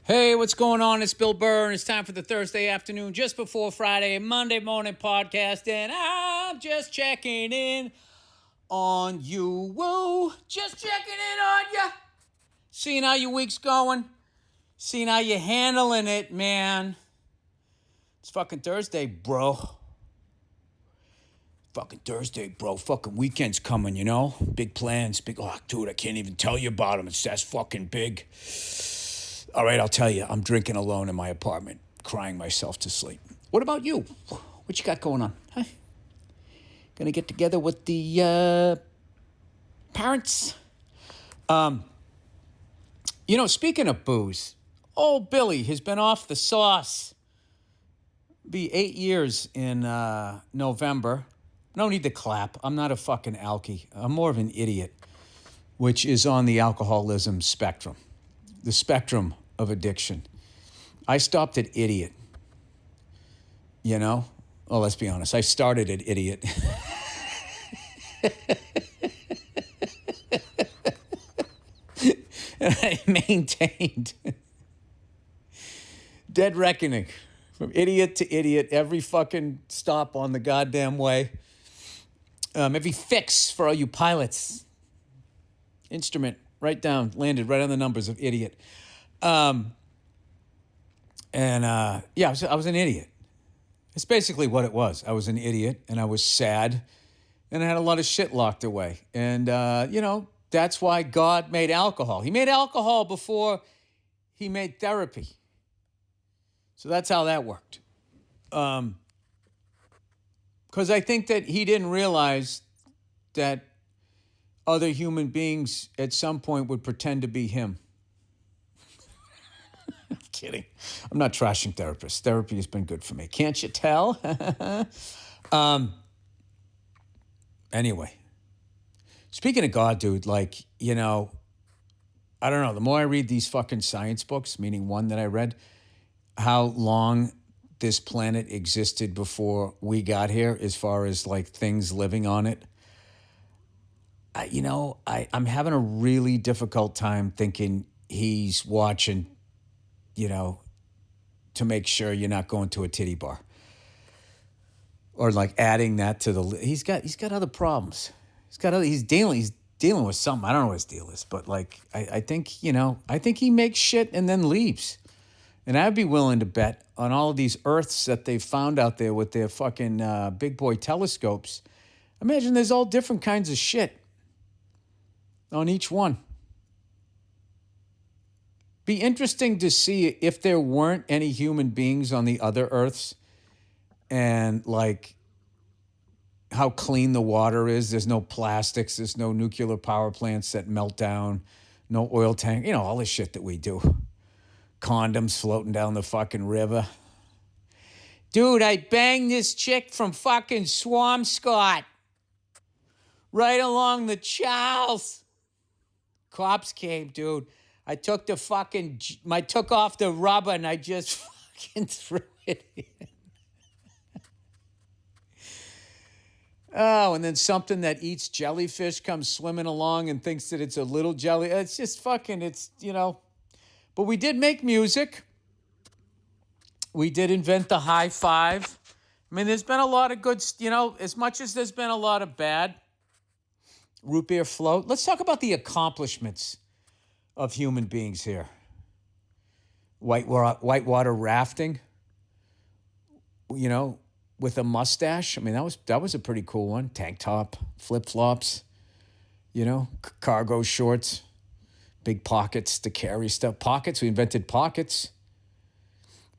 Hey, what's going on? It's Bill Burr, and it's time for the Thursday afternoon, just before Friday, Monday morning podcast, and I'm just checking in on you. Woo! Just checking in on you. Seeing how your week's going. Seeing how you're handling it, man. It's fucking Thursday, bro. Fucking Thursday, bro. Fucking weekend's coming, you know? Big plans. Dude, I can't even tell you about them. It's that's fucking big. All right, I'll tell you. I'm drinking alone in my apartment, crying myself to sleep. What about you? What you got going on? Huh? Gonna get together with the parents? Speaking of booze, old Billy has been off the sauce. Be 8 years in November. No need to clap. I'm not a fucking alkie. I'm more of an idiot, which is on the alcoholism spectrum. The spectrum of addiction. I stopped at idiot. You know? Well, let's be honest. I started at idiot. And I maintained. Dead reckoning. From idiot to idiot. Every fucking stop on the goddamn way. Every fix for all you pilots. Instrument. Right down. Landed right on the numbers of idiot. I was an idiot. It's basically what it was. I was an idiot, and I was sad, and I had a lot of shit locked away. And, that's why God made alcohol. He made alcohol before he made therapy. So that's how that worked. Because I think that he didn't realize that other human beings at some point would pretend to be him. I'm kidding. I'm not trashing therapists. Therapy has been good for me. Can't you tell? Anyway. Speaking of God, dude, I don't know. The more I read these fucking science books, meaning one that I read, how long this planet existed before we got here as far as things living on it. I'm having a really difficult time thinking he's watching, to make sure you're not going to a titty bar. Or adding that to the he's got other problems. He's dealing with something. I don't know what his deal is, but I think he makes shit and then leaves. And I'd be willing to bet on all of these Earths that they've found out there with their fucking big boy telescopes. Imagine there's all different kinds of shit on each one. Be interesting to see if there weren't any human beings on the other Earths and how clean the water is. There's no plastics. There's no nuclear power plants that melt down. No oil tank. All this shit that we do. Condoms floating down the fucking river. Dude, I banged this chick from fucking Swampscott. Right along the Charles. Cops came, dude. I took took off the rubber and I just fucking threw it in. Oh, and then something that eats jellyfish comes swimming along and thinks that it's a little jelly. It's just fucking, But we did make music. We did invent the high five. I mean, there's been a lot of good, as much as there's been a lot of bad. Root beer float. Let's talk about the accomplishments of human beings here. Whitewater rafting. With a mustache. I mean, that was a pretty cool one. Tank top, flip-flops, cargo shorts, big pockets to carry stuff. Pockets, we invented pockets.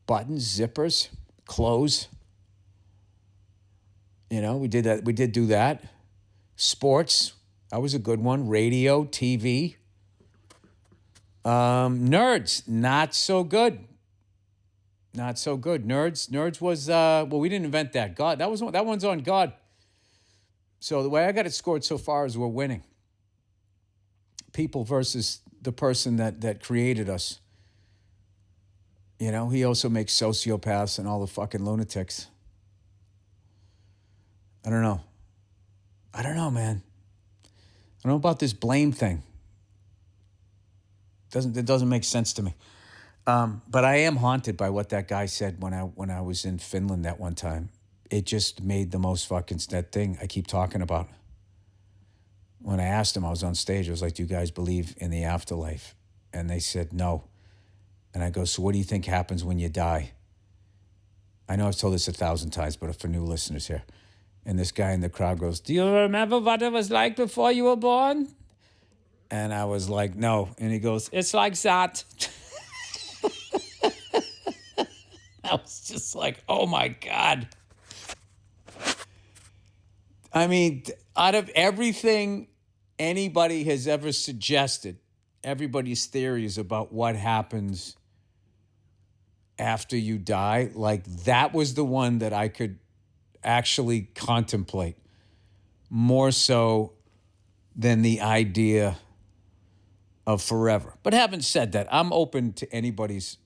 Buttons, zippers, clothes. We did that. We did do that. Sports, that was a good one. Radio, TV. Nerds, not so good. Not so good. Nerds was we didn't invent that. God, that one's on God. So the way I got it scored so far is we're winning. People versus the person that created us. He also makes sociopaths and all the fucking lunatics. I don't know, man. I don't know about this blame thing. It doesn't make sense to me. But I am haunted by what that guy said when I was in Finland that one time. It just made the most fucking that thing I keep talking about. When I asked him, I was on stage. I was like, "Do you guys believe in the afterlife?" And they said no. And I go, "So what do you think happens when you die?" I know I've told this 1,000 times, but for new listeners here. And this guy in the crowd goes, "Do you remember what it was like before you were born?" And I was like, "No." And he goes, "It's like that." I was just like, oh my God. I mean, out of everything anybody has ever suggested, everybody's theories about what happens after you die, like that was the one that I could actually contemplate more so than the idea of forever. But having said that, I'm open to anybody's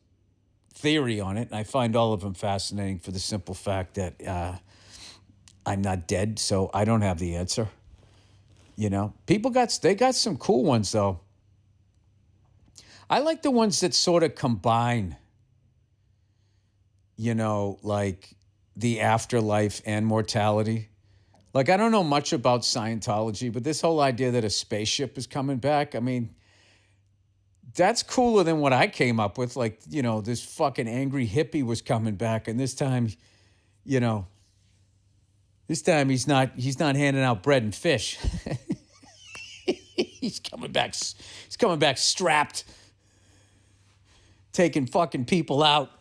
theory on it, and I find all of them fascinating for the simple fact that I'm not dead, so I don't have the answer. You know, they got some cool ones though. I like the ones that sort of combine, you know, like the afterlife and mortality. Like I don't know much about Scientology, but this whole idea that a spaceship is coming back, I mean, that's cooler than what I came up with. Like, you know, this fucking angry hippie was coming back, and this time, you know, this time he's not handing out bread and fish. He's coming back strapped, taking fucking people out.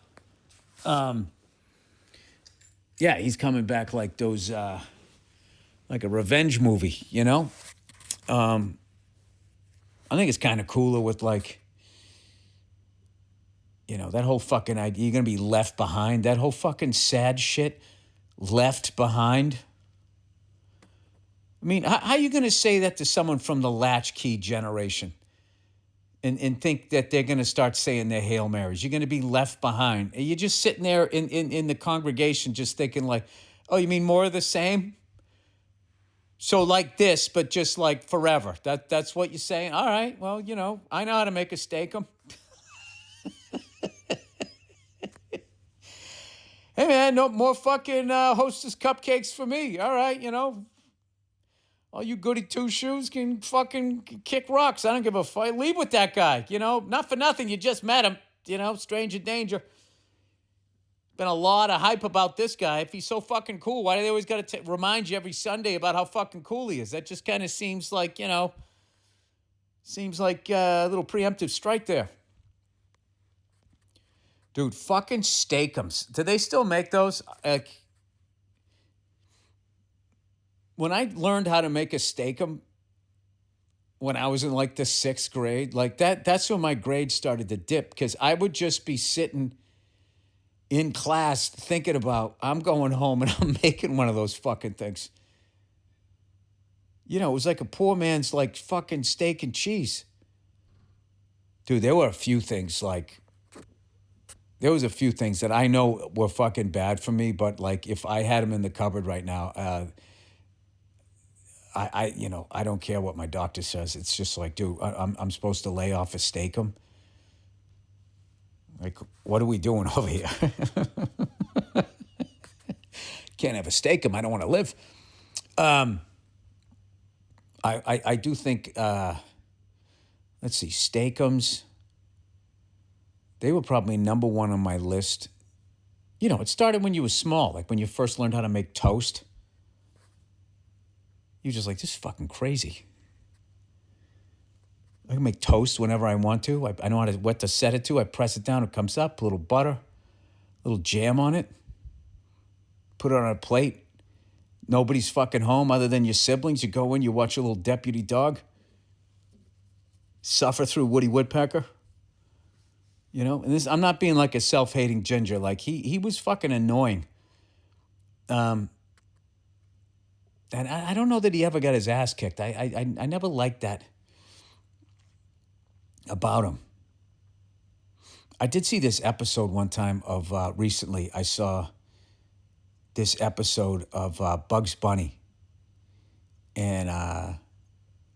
Yeah, he's coming back like those like a revenge movie, you know? I think it's kind of cooler with like, you know, that whole fucking idea you're going to be left behind, that whole fucking sad shit, left behind. I mean, how are you going to say that to someone from the latchkey generation and think that they're going to start saying their Hail Marys? You're going to be left behind. And you're just sitting there in the congregation just thinking like, oh, you mean more of the same? So like this, but just like forever. That's what you're saying? All right, well, you know, I know how to make a steak-'em. Hey, man, no more fucking Hostess cupcakes for me. All right, you know. All you goody two-shoes can fucking kick rocks. I don't give a fuck. Leave with that guy, you know. Not for nothing, you just met him. You know, stranger danger. Been a lot of hype about this guy. If he's so fucking cool, why do they always got to remind you every Sunday about how fucking cool he is? That just kind of seems like, you know, a little preemptive strike there. Dude, fucking Steakums. Do they still make those? When I learned how to make a Steakum when I was in like the 6th grade, like that's when my grades started to dip because I would just be sitting in class thinking about, I'm going home and I'm making one of those fucking things. You know, it was like a poor man's like fucking steak and cheese. Dude, there were a few things like, there was a few things that I know were fucking bad for me, but like if I had them in the cupboard right now, you know, I don't care what my doctor says. It's just like, dude, I'm supposed to lay off a steak-'em. Like, what are we doing over here? Can't have a steak-'em. I don't want to live. I do think, let's see, steak-'ems. They were probably number one on my list. You know, it started when you were small, like when you first learned how to make toast. You're just like, this is fucking crazy. I can make toast whenever I want to. I know what to set it to. I press it down, it comes up, a little butter, a little jam on it. Put it on a plate. Nobody's fucking home other than your siblings. You go in, you watch a little deputy dog suffer through Woody Woodpecker. You know, and this, I'm not being like a self-hating ginger. Like he was fucking annoying. And I don't know that he ever got his ass kicked. I never liked that about him. I did see this episode one time of recently. I saw this episode of Bugs Bunny, and I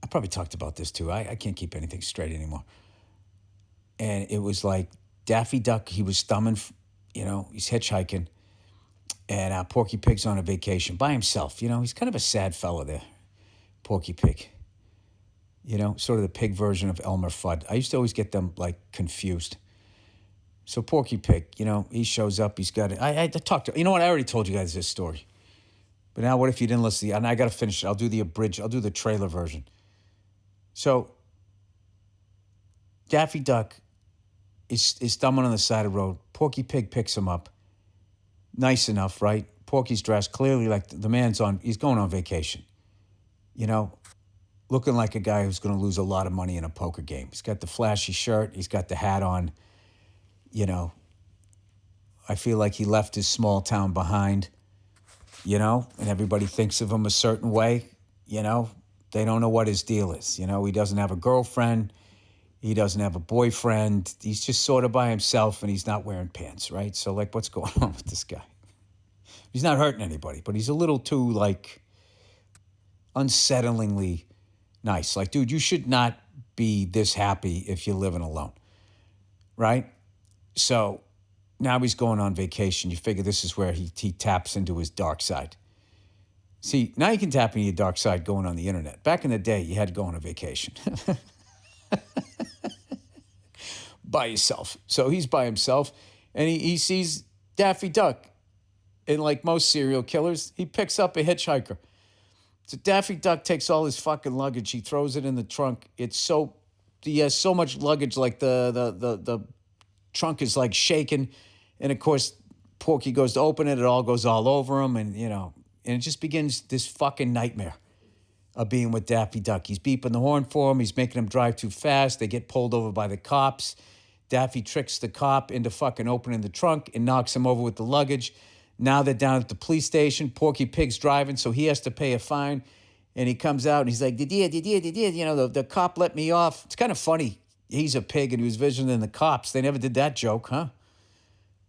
probably talked about this too. I can't keep anything straight anymore. And it was like Daffy Duck, he was thumbing, he's hitchhiking. And Porky Pig's on a vacation by himself. He's kind of a sad fella there, Porky Pig. Sort of the pig version of Elmer Fudd. I used to always get them, confused. So Porky Pig, he shows up. He's got it. I talked to, I already told you guys this story. But now what if you didn't listen? And I got to finish it. I'll do the abridged. I'll do the trailer version. So Daffy Duck is thumbing on the side of the road. Porky Pig picks him up. Nice enough, right? Porky's dressed clearly like the man's he's going on vacation. Looking like a guy who's going to lose a lot of money in a poker game. He's got the flashy shirt. He's got the hat on. I feel like he left his small town behind, and everybody thinks of him a certain way, They don't know what his deal is. He doesn't have a girlfriend. He doesn't have a boyfriend. He's just sort of by himself, and he's not wearing pants, right? So, what's going on with this guy? He's not hurting anybody, but he's a little too, unsettlingly nice. Dude, you should not be this happy if you're living alone, right? So now he's going on vacation. You figure this is where he taps into his dark side. See, now you can tap into your dark side going on the internet. Back in the day, you had to go on a vacation. By yourself. So he's by himself, and he sees Daffy Duck. And like most serial killers, he picks up a hitchhiker. So Daffy Duck takes all his fucking luggage. He throws it in the trunk. He has so much luggage, the trunk is shaking. And of course, Porky goes to open it. It all goes all over him. And, and it just begins this fucking nightmare of being with Daffy Duck. He's beeping the horn for him. He's making him drive too fast. They get pulled over by the cops. Daffy tricks the cop into fucking opening the trunk and knocks him over with the luggage. Now they're down at the police station. Porky Pig's driving, so he has to pay a fine. And he comes out and he's like, the cop let me off. It's kind of funny. He's a pig and he was visiting the cops. They never did that joke, huh?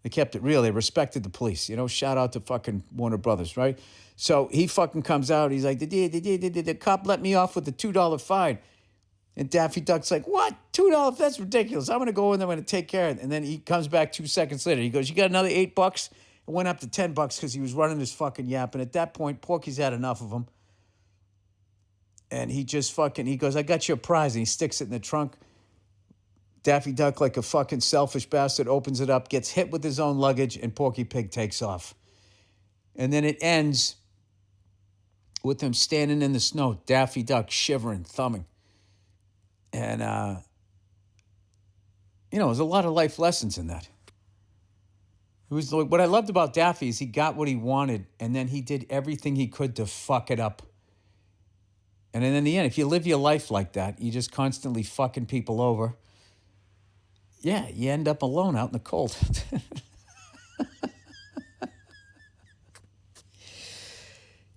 They kept it real. They respected the police. Shout out to fucking Warner Brothers, right? So he fucking comes out. He's like, the cop let me off with a $2 fine. And Daffy Duck's like, what? $2? That's ridiculous. I'm going to go in there. I'm going to take care of it. And then he comes back 2 seconds later. He goes, you got another $8? It went up to $10 because he was running his fucking yap. And at that point, Porky's had enough of him. And he just he goes, I got you a prize. And he sticks it in the trunk. Daffy Duck, like a fucking selfish bastard, opens it up, gets hit with his own luggage, and Porky Pig takes off. And then it ends with him standing in the snow, Daffy Duck shivering, thumbing. And, there's a lot of life lessons in that. It was what I loved about Daffy is he got what he wanted, and then he did everything he could to fuck it up. And then in the end, if you live your life like that, you just constantly fucking people over, yeah, you end up alone out in the cold.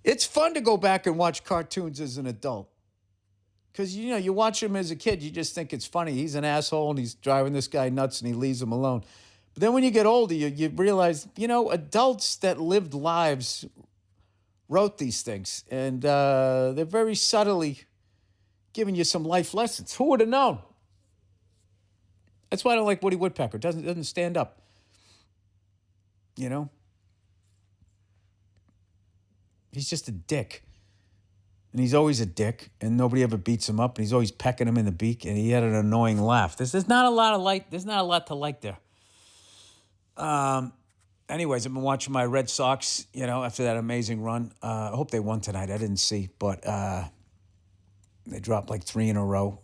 It's fun to go back and watch cartoons as an adult. Because, you watch him as a kid, you just think it's funny. He's an asshole and he's driving this guy nuts and he leaves him alone. But then when you get older, you realize, adults that lived lives wrote these things. And they're very subtly giving you some life lessons. Who would have known? That's why I don't like Woody Woodpecker. Doesn't stand up. He's just a dick. And he's always a dick, and nobody ever beats him up, and he's always pecking him in the beak, and he had an annoying laugh. There's not a lot of light. There's not a lot to like there. Anyways, I've been watching my Red Sox, after that amazing run. I hope they won tonight. I didn't see, but they dropped 3 in a row.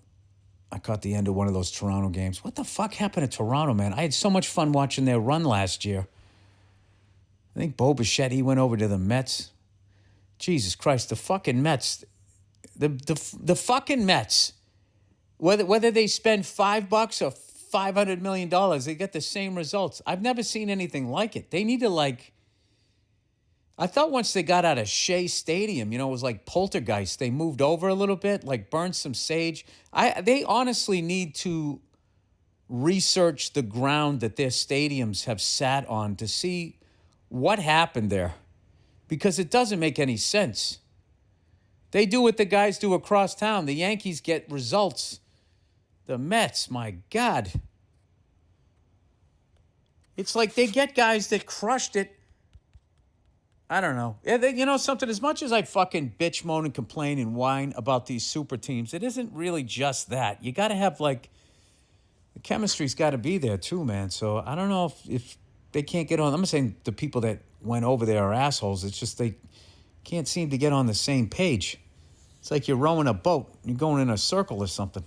I caught the end of one of those Toronto games. What the fuck happened to Toronto, man? I had so much fun watching their run last year. I think Bo Bichette, he went over to the Mets. Jesus Christ, the fucking Mets. The fucking Mets. Whether they spend $5 or $500 million, they get the same results. I've never seen anything like it. They need to I thought once they got out of Shea Stadium, it was like Poltergeist. They moved over a little bit, burned some sage. They honestly need to research the ground that their stadiums have sat on to see what happened there. Because it doesn't make any sense. They do what the guys do across town. The Yankees get results. The Mets, my God. It's like they get guys that crushed it. I don't know. You know something? As much as I fucking bitch, moan, and complain and whine about these super teams, it isn't really just that. You got to have, like, the chemistry's got to be there too, man. So I don't know if they can't get on. I'm not saying the people that went over there are assholes. It's just they can't seem to get on the same page. It's like you're rowing a boat. You're going in a circle or something.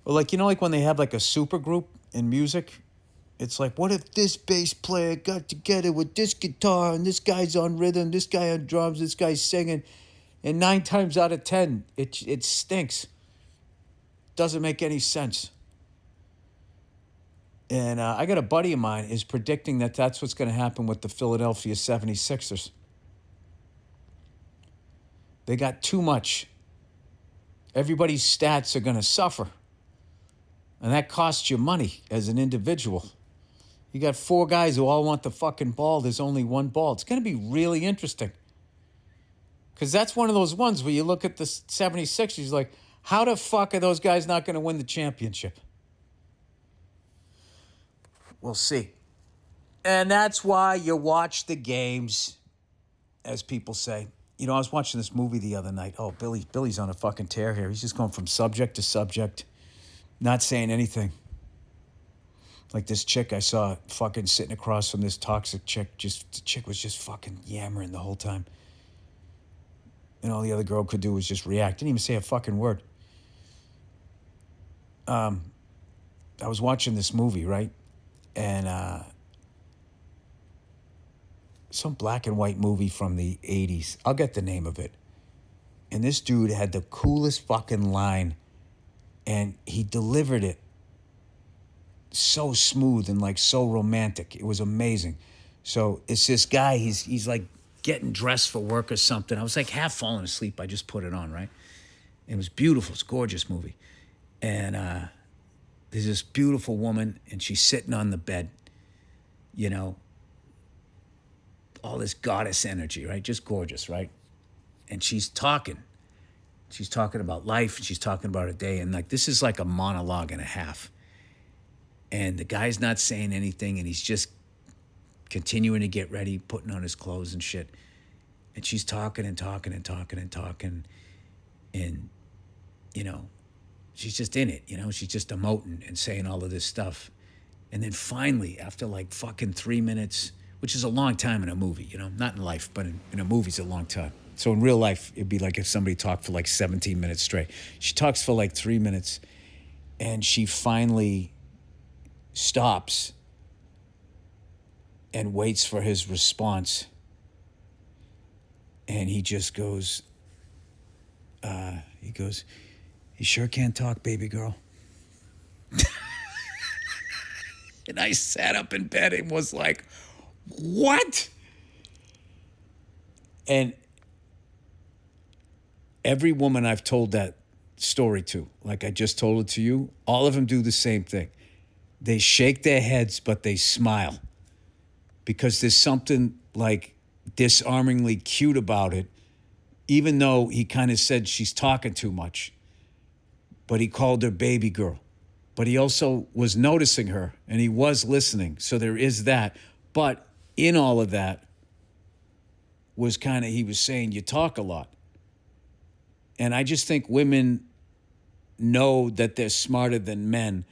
Or like, you know, like when they have like a super group in music, it's like, what if this bass player got together with this guitar and this guy's on rhythm, this guy on drums, this guy's singing, and 9 times out of 10, it stinks. Doesn't make any sense. And I got a buddy of mine is predicting that that's what's going to happen with the Philadelphia 76ers. They got too much. Everybody's stats are going to suffer. And that costs you money as an individual. You got 4 guys who all want the fucking ball. There's only one ball. It's going to be really interesting. Because that's one of those ones where you look at the 76ers, like, how the fuck are those guys not going to win the championship? We'll see. And that's why you watch the games, as people say. You know, I was watching this movie the other night. Oh, Billy's on a fucking tear here. He's just going from subject to subject, not saying anything. Like this chick I saw fucking sitting across from this toxic chick. The chick was just fucking yammering the whole time. And all the other girl could do was just react. Didn't even say a fucking word. I was watching this movie, right? And some black and white movie from the 80s. I'll get the name of it. And this dude had the coolest fucking line. And he delivered it so smooth and like so romantic. It was amazing. So it's this guy, he's like getting dressed for work or something. I was like half falling asleep. I just put it on, right? It was beautiful. It's a gorgeous movie. And there's this beautiful woman and she's sitting on the bed, you know, all this goddess energy, right? Just gorgeous, right? And she's talking. She's talking about life and she's talking about her day. And like, this is like a monologue and a half. And the guy's not saying anything and he's just continuing to get ready, putting on his clothes and shit. And she's talking and talking and talking and talking. And, you know, she's just in it, you know, she's just emoting and saying all of this stuff. And then finally, after like fucking 3 minutes, which is a long time in a movie, you know, not in life, but in a movie it's a long time. So in real life, it'd be like if somebody talked for like 17 minutes straight. She talks for like 3 minutes and she finally stops and waits for his response. And he just goes, you sure can't talk, baby girl. And I sat up in bed and was like, what? And every woman I've told that story to, like I just told it to you, all of them do the same thing. They shake their heads, but they smile. Because there's something like disarmingly cute about it, even though he kind of said she's talking too much. But he called her baby girl. But he also was noticing her, and he was listening. So there is that. But in all of that was kind of, he was saying, you talk a lot. And I just think women know that they're smarter than men.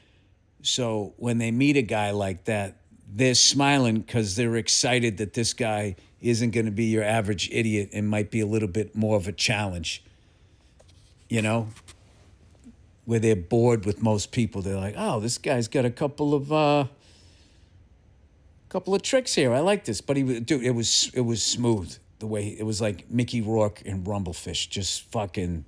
So when they meet a guy like that, they're smiling because they're excited that this guy isn't going to be your average idiot and might be a little bit more of a challenge. You know? Where they're bored with most people. They're like, oh, this guy's got a couple of tricks here. I like this. But it was smooth. The way, it was like Mickey Rourke and Rumblefish. Just fucking,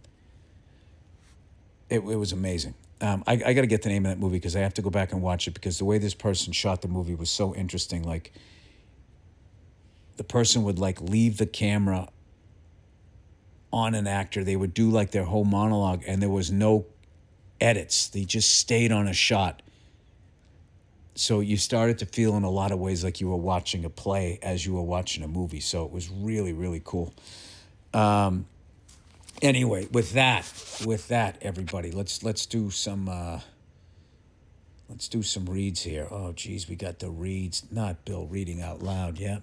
it was amazing. I got to get the name of that movie because I have to go back and watch it because the way this person shot the movie was so interesting. Like, the person would like leave the camera on an actor. They would do like their whole monologue and there was no edits. They just stayed on a shot. So you started to feel in a lot of ways like you were watching a play as you were watching a movie. So it was really, really cool. Anyway, with that, everybody, let's do some Let's do some reads here. Oh, geez, we got the reads. Not Bill reading out loud yet.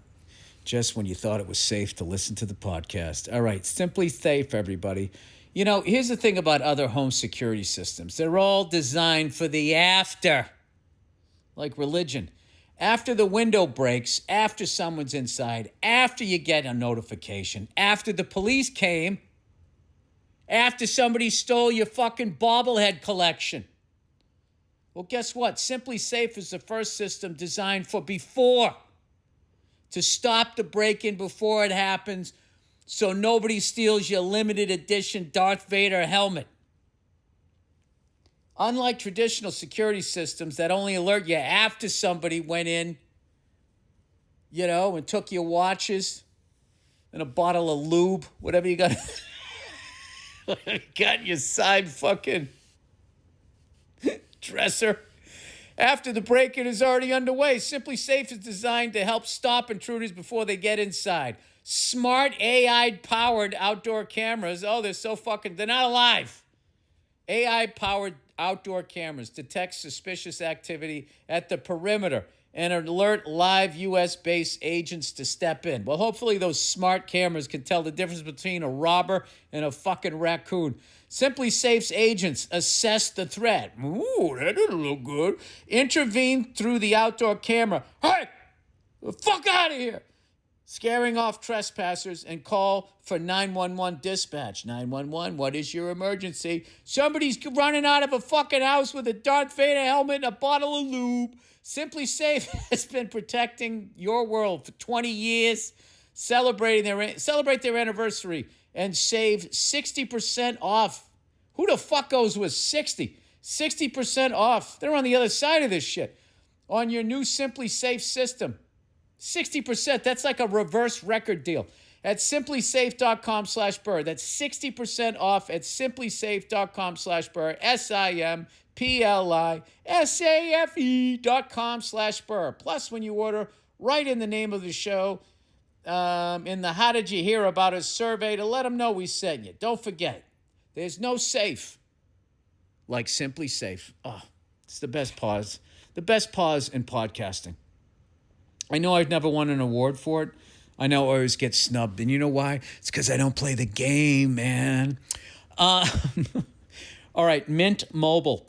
Just when you thought it was safe to listen to the podcast. All right, Simply Safe, everybody. You know, here's the thing about other home security systems. They're all designed for the after, like religion. After the window breaks, after someone's inside, after you get a notification, after the police came, after somebody stole your fucking bobblehead collection. Well, guess what? Simply Safe is the first system designed for before, to stop the break-in before it happens so nobody steals your limited edition Darth Vader helmet. Unlike traditional security systems that only alert you after somebody went in, you know, and took your watches and a bottle of lube, whatever you got, got in your side fucking dresser. After the break-in is already underway, Simply Safe is designed to help stop intruders before they get inside. Smart AI-powered outdoor cameras. Oh, they're not alive. AI-powered outdoor cameras detect suspicious activity at the perimeter and alert live U.S.-based agents to step in. Well, hopefully those smart cameras can tell the difference between a robber and a fucking raccoon. Simply Safe's agents assess the threat. Ooh, that didn't look good. Intervene through the outdoor camera. Hey, the fuck out of here. Scaring off trespassers and call for 911 dispatch. 911, what is your emergency? Somebody's running out of a fucking house with a Darth Vader helmet and a bottle of lube. Simply Safe has been protecting your world for 20 years. Celebrate their anniversary and save 60% off. Who the fuck goes with 60? 60% off. They're on the other side of this shit. On your new Simply Safe system. 60%. That's like a reverse record deal. At simplysafe.com/Burr. That's 60% off at simplysafe.com/Burr. simplysafe.com/Burr. Plus, when you order, write in the name of the show in the How Did You Hear About Us survey to let them know we sent you. Don't forget, there's no safe like Simply Safe. Oh, it's the best pause. The best pause in podcasting. I know I've never won an award for it. I know I always get snubbed. And you know why? It's because I don't play the game, man. All right, Mint Mobile.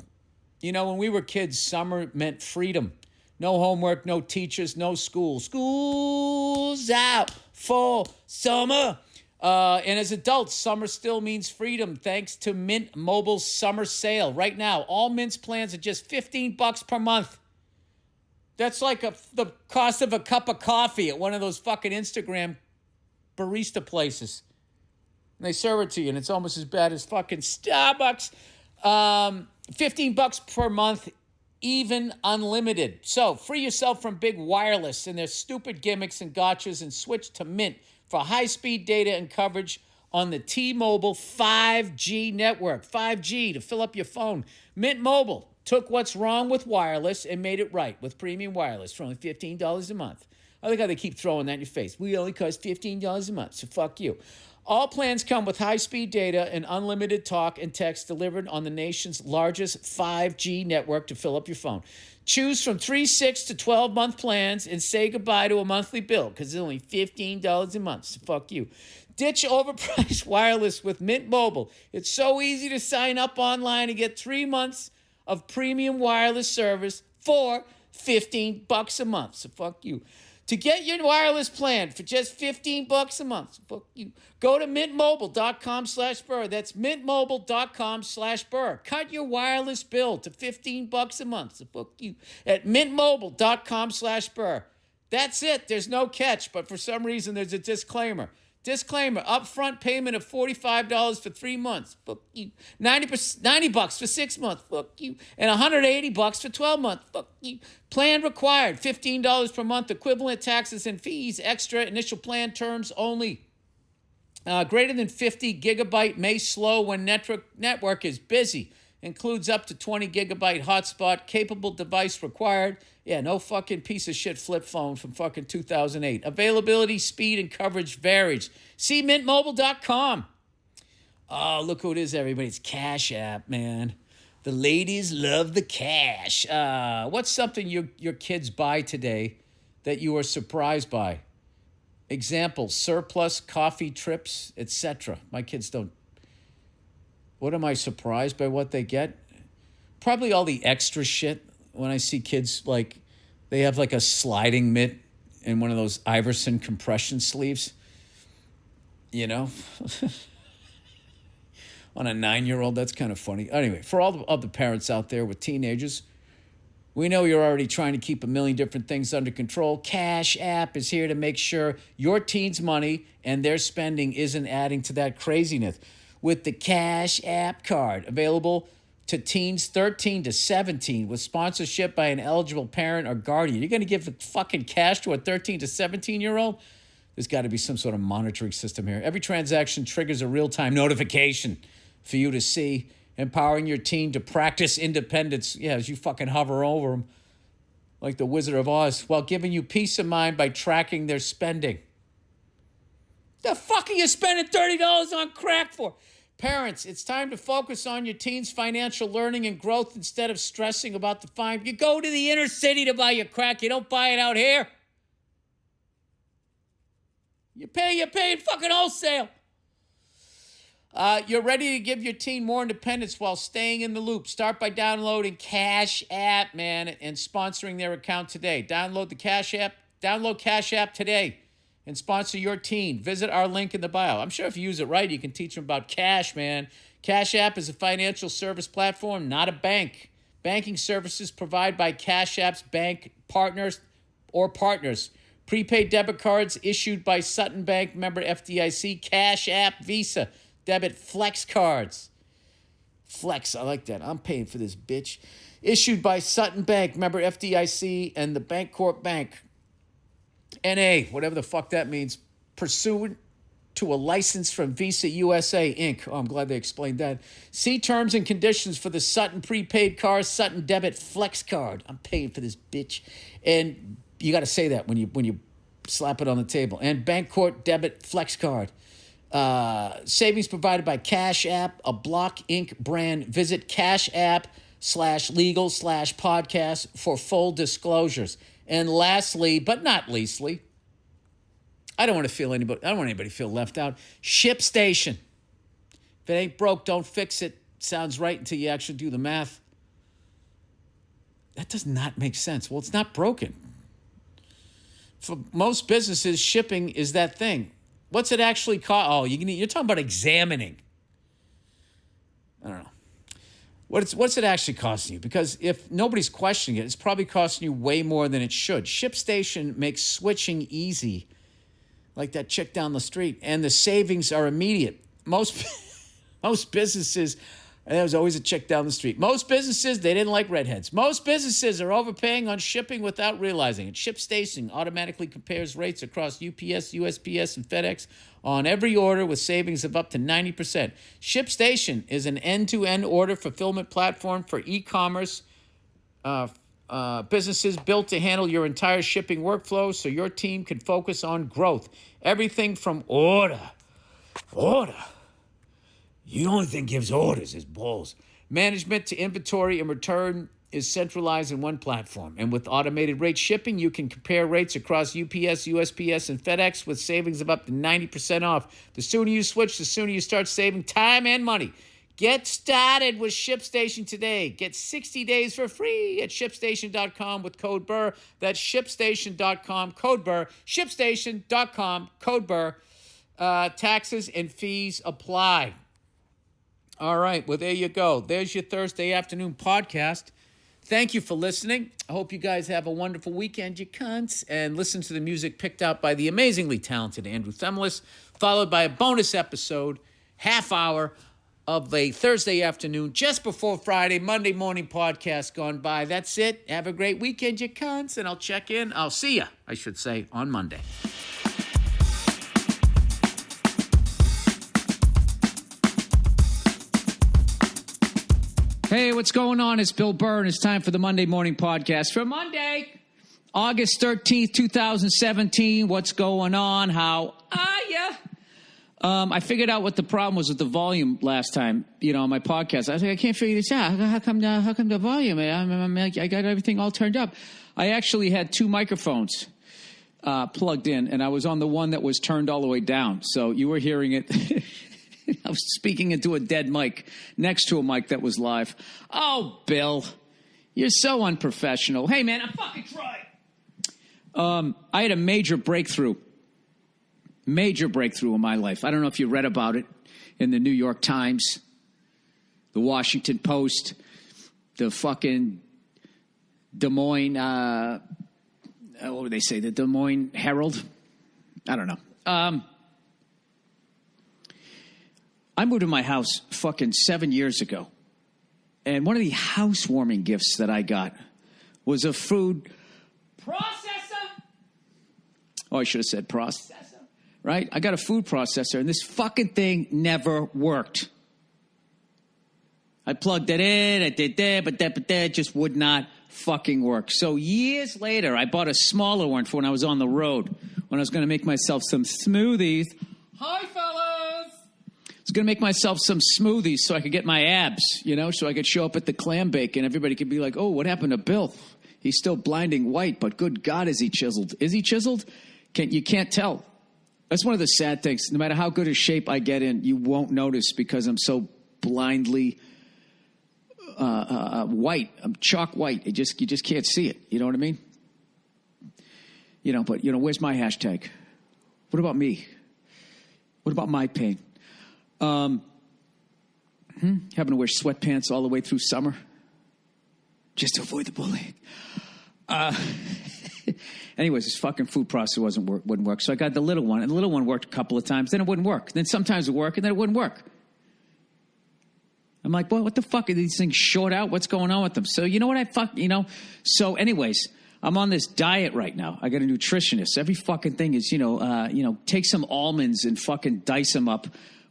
You know, when we were kids, summer meant freedom. No homework, no teachers, no school. School's out for summer. And as adults, summer still means freedom thanks to Mint Mobile's summer sale. Right now, all Mint's plans are just $15 per month. That's like the cost of a cup of coffee at one of those fucking Instagram barista places. And they serve it to you, and it's almost as bad as fucking Starbucks. $15 per month, even unlimited. So free yourself from big wireless and their stupid gimmicks and gotchas and switch to Mint for high-speed data and coverage on the T-Mobile 5G network. 5G to fill up your phone. Mint Mobile took what's wrong with wireless and made it right with premium wireless for only $15 a month. I like how they keep throwing that in your face. We only cost $15 a month, so fuck you. All plans come with high-speed data and unlimited talk and text delivered on the nation's largest 5G network to fill up your phone. Choose from 3, 6, to 12-month plans and say goodbye to a monthly bill because it's only $15 a month, so fuck you. Ditch overpriced wireless with Mint Mobile. It's so easy to sign up online and get 3 months of premium wireless service for $15 a month. So fuck you. To get your wireless plan for just $15 a month, so fuck you. Go to mintmobile.com/Burr. That's mintmobile.com/Burr. Cut your wireless bill to $15 a month. So fuck you. At mintmobile.com/Burr. That's it. There's no catch, but for some reason there's a disclaimer. Disclaimer, upfront payment of $45 for 3 months. Fuck you. $90 for 6 months. Fuck you. And $180 for 12 months. Fuck you. Plan required. $15 per month. Equivalent taxes and fees. Extra initial plan terms only. Greater than 50 gigabyte may slow when network is busy. Includes up to 20 gigabyte hotspot. Capable device required. Yeah, no fucking piece of shit flip phone from fucking 2008. Availability, speed, and coverage varies. See mintmobile.com. Oh, look who it is, everybody. It's Cash App, man. The ladies love the cash. What's something your kids buy today that you are surprised by? Example, surplus, coffee trips, etc. My kids don't. What am I surprised by what they get? Probably all the extra shit. When I see kids, like, they have like a sliding mitt and one of those Iverson compression sleeves, you know? On a 9-year-old, that's kind of funny. Anyway, for all of the parents out there with teenagers, we know you're already trying to keep a million different things under control. Cash App is here to make sure your teen's money and their spending isn't adding to that craziness. With the Cash App card, available to teens 13 to 17 with sponsorship by an eligible parent or guardian. You're going to give the fucking cash to a 13 to 17-year-old? There's got to be some sort of monitoring system here. Every transaction triggers a real-time notification for you to see, empowering your teen to practice independence, as you fucking hover over them like the Wizard of Oz, while giving you peace of mind by tracking their spending. The fuck are you spending $30 on crack for? Parents, it's time to focus on your teen's financial learning and growth instead of stressing about the fine. You go to the inner city to buy your crack. You don't buy it out here. You pay fucking wholesale. You're ready to give your teen more independence while staying in the loop. Start by downloading Cash App, man, and sponsoring their account today. Download the Cash App. Download Cash App today and sponsor your teen. Visit our link in the bio. I'm sure if you use it right, you can teach them about cash, man. Cash App is a financial service platform, not a bank. Banking services provided by Cash App's bank partners. Prepaid debit cards issued by Sutton Bank, member FDIC. Cash App, Visa, debit flex cards. Flex, I like that. I'm paying for this, bitch. Issued by Sutton Bank, member FDIC, and the Bancorp Bank. NA, whatever the fuck that means, pursuant to a license from Visa USA, Inc. Oh, I'm glad they explained that. See terms and conditions for the Sutton prepaid card, Sutton debit flex card. I'm paying for this, bitch. And you got to say that when you slap it on the table. And Bancorp debit flex card. Savings provided by Cash App, a Block Inc. brand. Visit Cash App/legal/podcast for full disclosures. And lastly, but not leastly, I don't want anybody to feel left out. ShipStation. If it ain't broke, don't fix it. Sounds right until you actually do the math. That does not make sense. Well, it's not broken. For most businesses, shipping is that thing. What's it actually cost? Oh, you're talking about examining. I don't know. What's it actually costing you? Because if nobody's questioning it, it's probably costing you way more than it should. ShipStation makes switching easy, like that chick down the street, and the savings are immediate. Most businesses, and there was always a chick down the street. Most businesses, they didn't like redheads. Most businesses are overpaying on shipping without realizing it. ShipStation automatically compares rates across UPS, USPS, and FedEx on every order with savings of up to 90%. ShipStation is an end-to-end order fulfillment platform for e-commerce businesses built to handle your entire shipping workflow so your team can focus on growth. Everything from order. You the only thing gives orders is balls. Management to inventory and return is centralized in one platform. And with automated rate shipping, you can compare rates across UPS, USPS, and FedEx with savings of up to 90% off. The sooner you switch, the sooner you start saving time and money. Get started with ShipStation today. Get 60 days for free at ShipStation.com with code Burr. That's ShipStation.com, code Burr. ShipStation.com, code Burr. Taxes and fees apply. All right, well, there you go. There's your Thursday afternoon podcast. Thank you for listening. I hope you guys have a wonderful weekend, you cunts, and listen to the music picked out by the amazingly talented Andrew Themelis, followed by a bonus episode, half hour of a Thursday afternoon, just before Friday, Monday morning podcast gone by. That's it. Have a great weekend, you cunts, and I'll see ya, I should say, on Monday. Hey, what's going on? It's Bill Burr, and it's time for the Monday Morning Podcast for Monday, August 13th, 2017. What's going on? How are ya? I figured out what the problem was with the volume last time, on my podcast. I was like, I can't figure this out. How come the volume? I got everything all turned up. I actually had two microphones plugged in, and I was on the one that was turned all the way down. So you were hearing it. I was speaking into a dead mic next to a mic that was live. Oh, Bill, you're so unprofessional. Hey, man, I'm fucking trying. I had a major breakthrough in my life. I don't know if you read about it in the New York Times, the Washington Post, the fucking Des Moines, what would they say, the Des Moines Herald? I don't know. I moved to my house fucking 7 years ago. And one of the housewarming gifts that I got was a food processor. Oh, I should have said processor. Right? I got a food processor, and this fucking thing never worked. I plugged it in, I did that, but that just would not fucking work. So years later, I bought a smaller one for when I was on the road, when I was going to make myself some smoothies. Hi, fellas! I was going to make myself some smoothies so I could get my abs, so I could show up at the clam bake, and everybody could be like, oh, what happened to Bill? He's still blinding white, but good God, is he chiseled? Is he chiseled? You can't tell. That's one of the sad things. No matter how good a shape I get in, you won't notice because I'm so blindly white. I'm chalk white. You just can't see it. You know what I mean? But where's my hashtag? What about me? What about my pain? Having to wear sweatpants all the way through summer just to avoid the bullying. Anyways, this fucking food processor wouldn't work. So I got the little one, and the little one worked a couple of times. Then it wouldn't work. Then sometimes it would work, and then it wouldn't work. I'm like, boy, what the fuck? Are these things short out? What's going on with them? So you know what So anyways, I'm on this diet right now. I got a nutritionist. Every fucking thing is, take some almonds and fucking dice them up.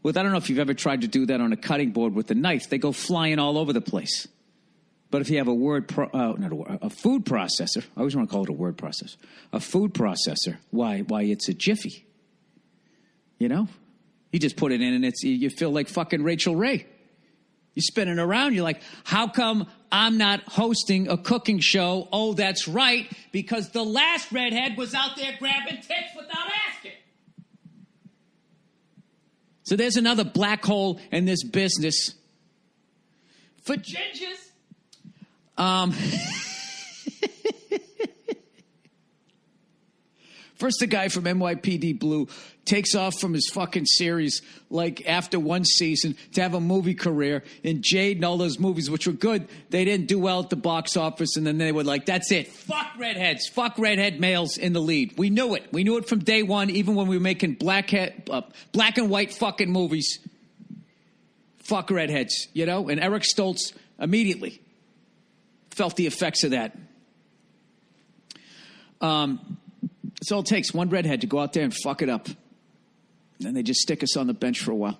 I don't know if you've ever tried to do that on a cutting board with a knife. They go flying all over the place. But if you have a food processor, I always want to call it a word processor, a food processor, why it's a jiffy. You just put it in and you feel like fucking Rachel Ray. You're spinning around. You're like, how come I'm not hosting a cooking show? Oh, that's right, because the last redhead was out there grabbing tits without asking. So there's another black hole in this business for gingers. First, the guy from NYPD Blue takes off from his fucking series, like after one season, to have a movie career. And Jade and all those movies, which were good, they didn't do well at the box office. And then they were like, that's it. Fuck redheads. Fuck redhead males in the lead. We knew it. We knew it from day one, even when we were making black and white fucking movies. Fuck redheads, And Eric Stoltz immediately felt the effects of that. It's all it takes, one redhead to go out there and fuck it up. And they just stick us on the bench for a while.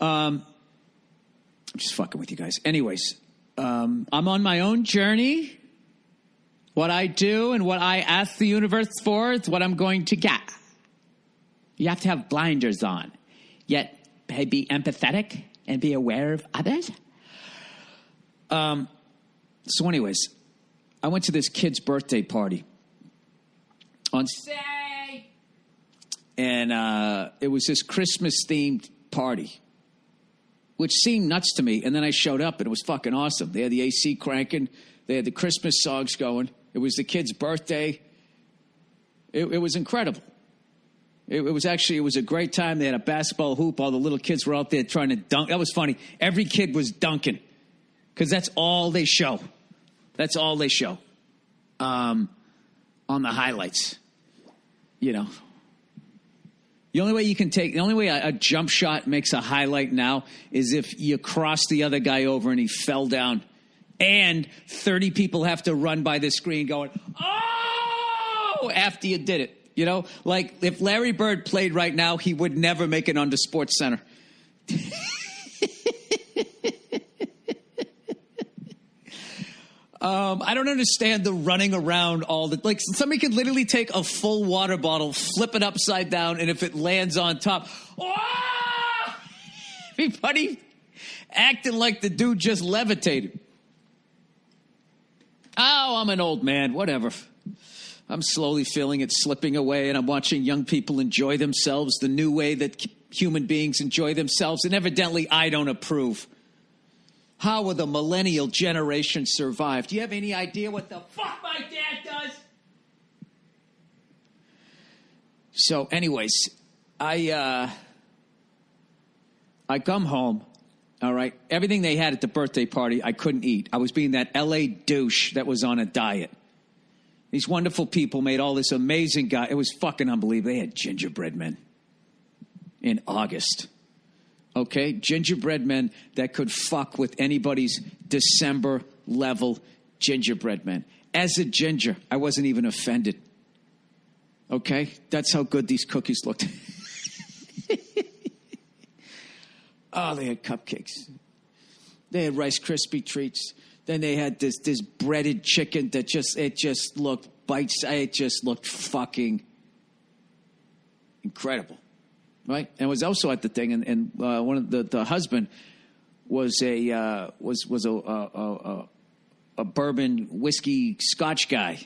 I'm just fucking with you guys. Anyways, I'm on my own journey. What I do and what I ask the universe for is what I'm going to get. You have to have blinders on, yet be empathetic and be aware of others. So anyways, I went to this kid's birthday party on Saturday, and it was this Christmas-themed party, which seemed nuts to me. And then I showed up, and it was fucking awesome. They had the AC cranking. They had the Christmas songs going. It was the kid's birthday. It was incredible. It was a great time. They had a basketball hoop. All the little kids were out there trying to dunk. That was funny. Every kid was dunking because that's all they show. That's all they show on the highlights. The only way a jump shot makes a highlight now is if you cross the other guy over and he fell down. And 30 people have to run by the screen going, oh, after you did it. Like if Larry Bird played right now, he would never make it onto Sports Center. I don't understand the running around all the, like, somebody could literally take a full water bottle, flip it upside down, and if it lands on top, oh! Everybody acting like the dude just levitated. Oh, I'm an old man, whatever. I'm slowly feeling it slipping away, and I'm watching young people enjoy themselves the new way that human beings enjoy themselves, and evidently I don't approve. How will the millennial generation survive? Do you have any idea what the fuck my dad does? So, anyways, I come home, all right? Everything they had at the birthday party, I couldn't eat. I was being that L.A. douche that was on a diet. These wonderful people made all this amazing guy. It was fucking unbelievable. They had gingerbread men in August. Okay, gingerbread men that could fuck with anybody's December level gingerbread men. As a ginger, I wasn't even offended. Okay, that's how good these cookies looked. Oh, they had cupcakes. They had Rice Krispie treats. Then they had this breaded chicken that just looked bites. It just looked fucking incredible. Right, and was also at the thing, and one of the husband was a bourbon whiskey Scotch guy,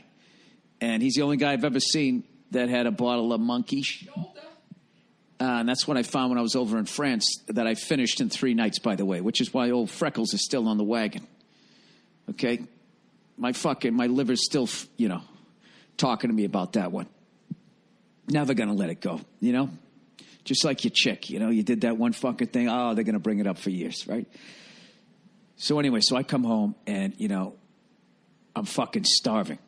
and he's the only guy I've ever seen that had a bottle of Monkey Shoulder. And that's what I found when I was over in France that I finished in 3 nights, by the way, which is why old Freckles is still on the wagon. Okay, my liver's still talking to me about that one. Never gonna let it go, Just like your chick, you did that one fucking thing. Oh, they're going to bring it up for years, right? So anyway, I come home and, I'm fucking starving.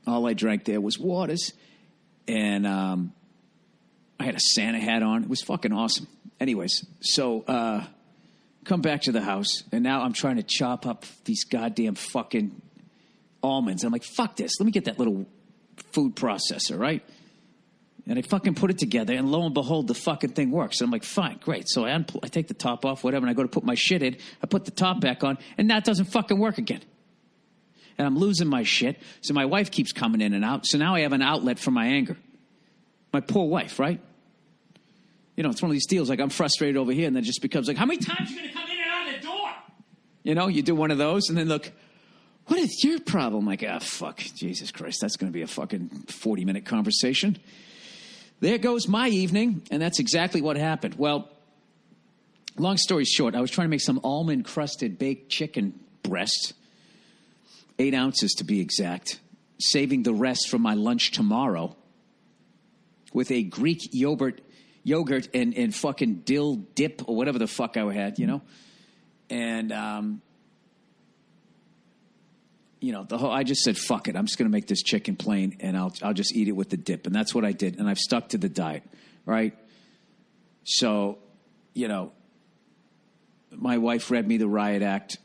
All I drank there was waters. And I had a Santa hat on. It was fucking awesome. Anyways, come back to the house. And now I'm trying to chop up these goddamn fucking almonds. I'm like, fuck this. Let me get that little food processor, right? And I fucking put it together, and lo and behold, the fucking thing works. And I'm like, fine, great. So I take the top off, whatever, and I go to put my shit in. I put the top back on, and now it doesn't fucking work again. And I'm losing my shit. So my wife keeps coming in and out. So now I have an outlet for my anger. My poor wife, right? It's one of these deals. Like, I'm frustrated over here, and then it just becomes like, how many times are you going to come in and out the door? You do one of those, and then look, what is your problem? Like, fuck, Jesus Christ, that's going to be a fucking 40-minute conversation. There goes my evening, and that's exactly what happened. Well, long story short, I was trying to make some almond-crusted baked chicken breast, 8 ounces to be exact, saving the rest for my lunch tomorrow with a Greek yogurt and fucking dill dip or whatever the fuck I had, And, I just said, fuck it. I'm just going to make this chicken plain, and I'll just eat it with the dip. And that's what I did. And I've stuck to the diet, right? So, my wife read me the riot act.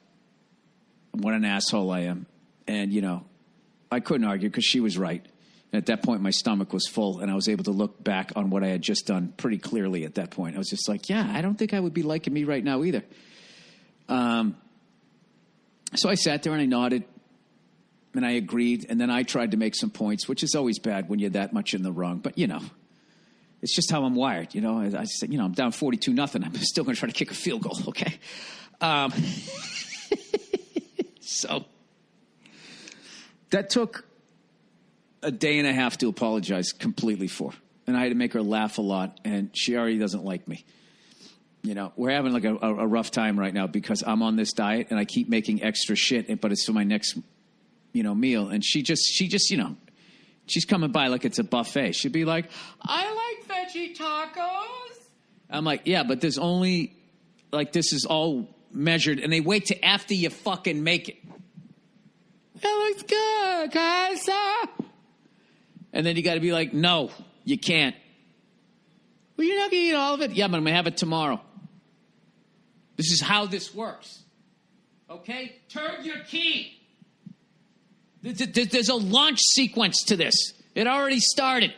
What an asshole I am. And, I couldn't argue because she was right. And at that point, my stomach was full, and I was able to look back on what I had just done pretty clearly at that point. I was just like, yeah, I don't think I would be liking me right now either. So I sat there and I nodded. And I agreed, and then I tried to make some points, which is always bad when you're that much in the wrong. But, it's just how I'm wired, I said, I'm down 42-0. I'm still going to try to kick a field goal, okay? So that took a day and a half to apologize completely for. And I had to make her laugh a lot, and she already doesn't like me. We're having like a rough time right now because I'm on this diet, and I keep making extra shit, but it's for my next meal. And she just, she's coming by like it's a buffet. She'd be like, I like veggie tacos. I'm like, yeah, but there's only, like, this is all measured, and they wait till after you fucking make it. It looks good, guys. And then you got to be like, no, you can't. Well, you're not going to eat all of it. Yeah, but I'm going to have it tomorrow. This is how this works. Okay? Turn your key. There's a launch sequence to this. It already started.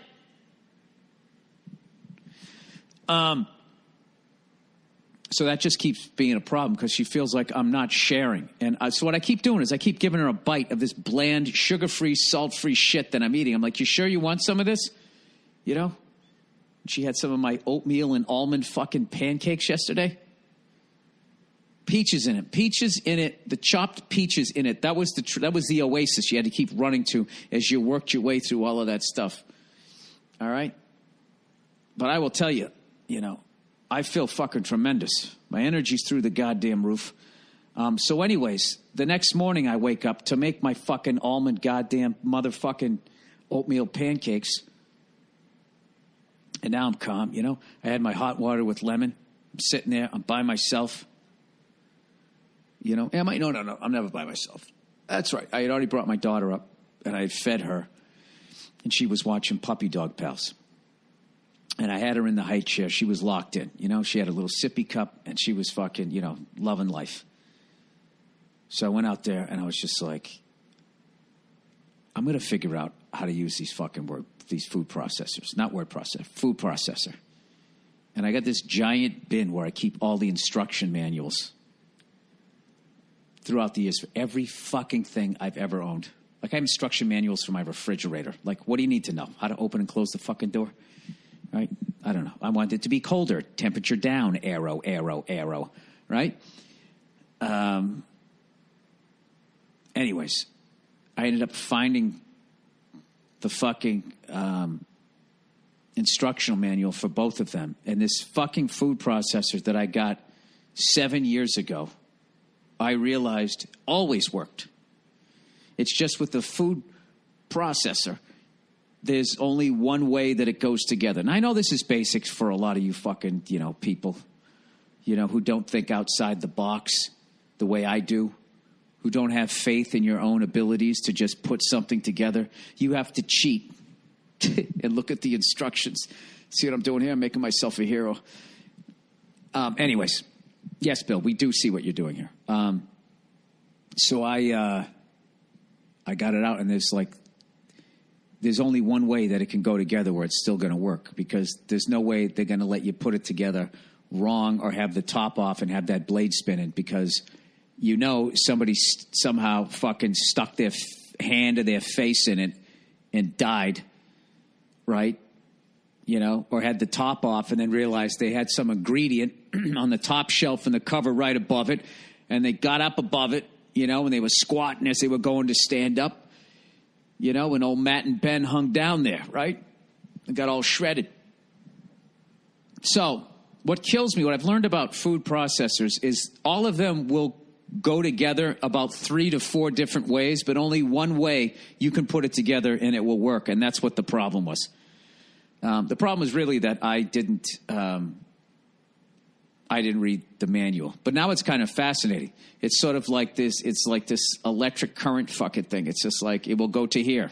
So that just keeps being a problem because she feels like I'm not sharing. And so what I keep doing is I keep giving her a bite of this bland, sugar-free, salt-free shit that I'm eating. I'm like, you sure you want some of this? You know? She had some of my oatmeal and almond fucking pancakes yesterday. Peaches in it. Peaches in it. The chopped peaches in it. That was the oasis you had to keep running to as you worked your way through all of that stuff. All right? But I will tell you, you know, I feel fucking tremendous. My energy's through the goddamn roof. So anyways, the next morning I wake up to make my fucking almond goddamn motherfucking oatmeal pancakes. And now I'm calm, you know. I had my hot water with lemon. I'm sitting there. I'm by myself. You know, am I? No. I'm never by myself. That's right. I had already brought my daughter up, and I had fed her. And she was watching Puppy Dog Pals. And I had her in the high chair. She was locked in. You know, she had a little sippy cup, and she was fucking, you know, loving life. So I went out there, and I was just like, I'm going to figure out how to use these these food processors. Not word processor, food processor. And I got this giant bin where I keep all the instruction manuals throughout the years for every fucking thing I've ever owned. Like I have instruction manuals for my refrigerator. Like, what do you need to know? How to open and close the fucking door? Right? I don't know. I want it to be colder. Temperature down. Arrow. Right? Anyways, I ended up finding the fucking instructional manual for both of them. And this fucking food processor that I got 7 years ago, I realized always worked. It's just with the food processor, there's only one way that it goes together. And I know this is basics for a lot of you fucking, you know, people, you know, who don't think outside the box the way I do, who don't have faith in your own abilities to just put something together. You have to cheat and look at the instructions. See what I'm doing here? I'm making myself a hero. Anyways, yes, Bill, we do see what you're doing here. So I got it out, and there's only one way that it can go together where it's still going to work, because there's no way they're going to let you put it together wrong or have the top off and have that blade spinning, because you know somebody somehow fucking stuck their hand or their face in it and died, right? You know, or had the top off and then realized they had some ingredient on the top shelf and the cover right above it, and they got up above it, you know, and they were squatting as they were going to stand up. You know, and old Matt and Ben hung down there, right? And got all shredded. So what kills me, what I've learned about food processors is all of them will go together about 3 to 4 different ways, but only one way you can put it together and it will work. And that's what the problem was. The problem was really that I didn't read the manual. But now it's kind of fascinating. It's sort of like this. It's like this electric current fucking thing. It's just like it will go to here.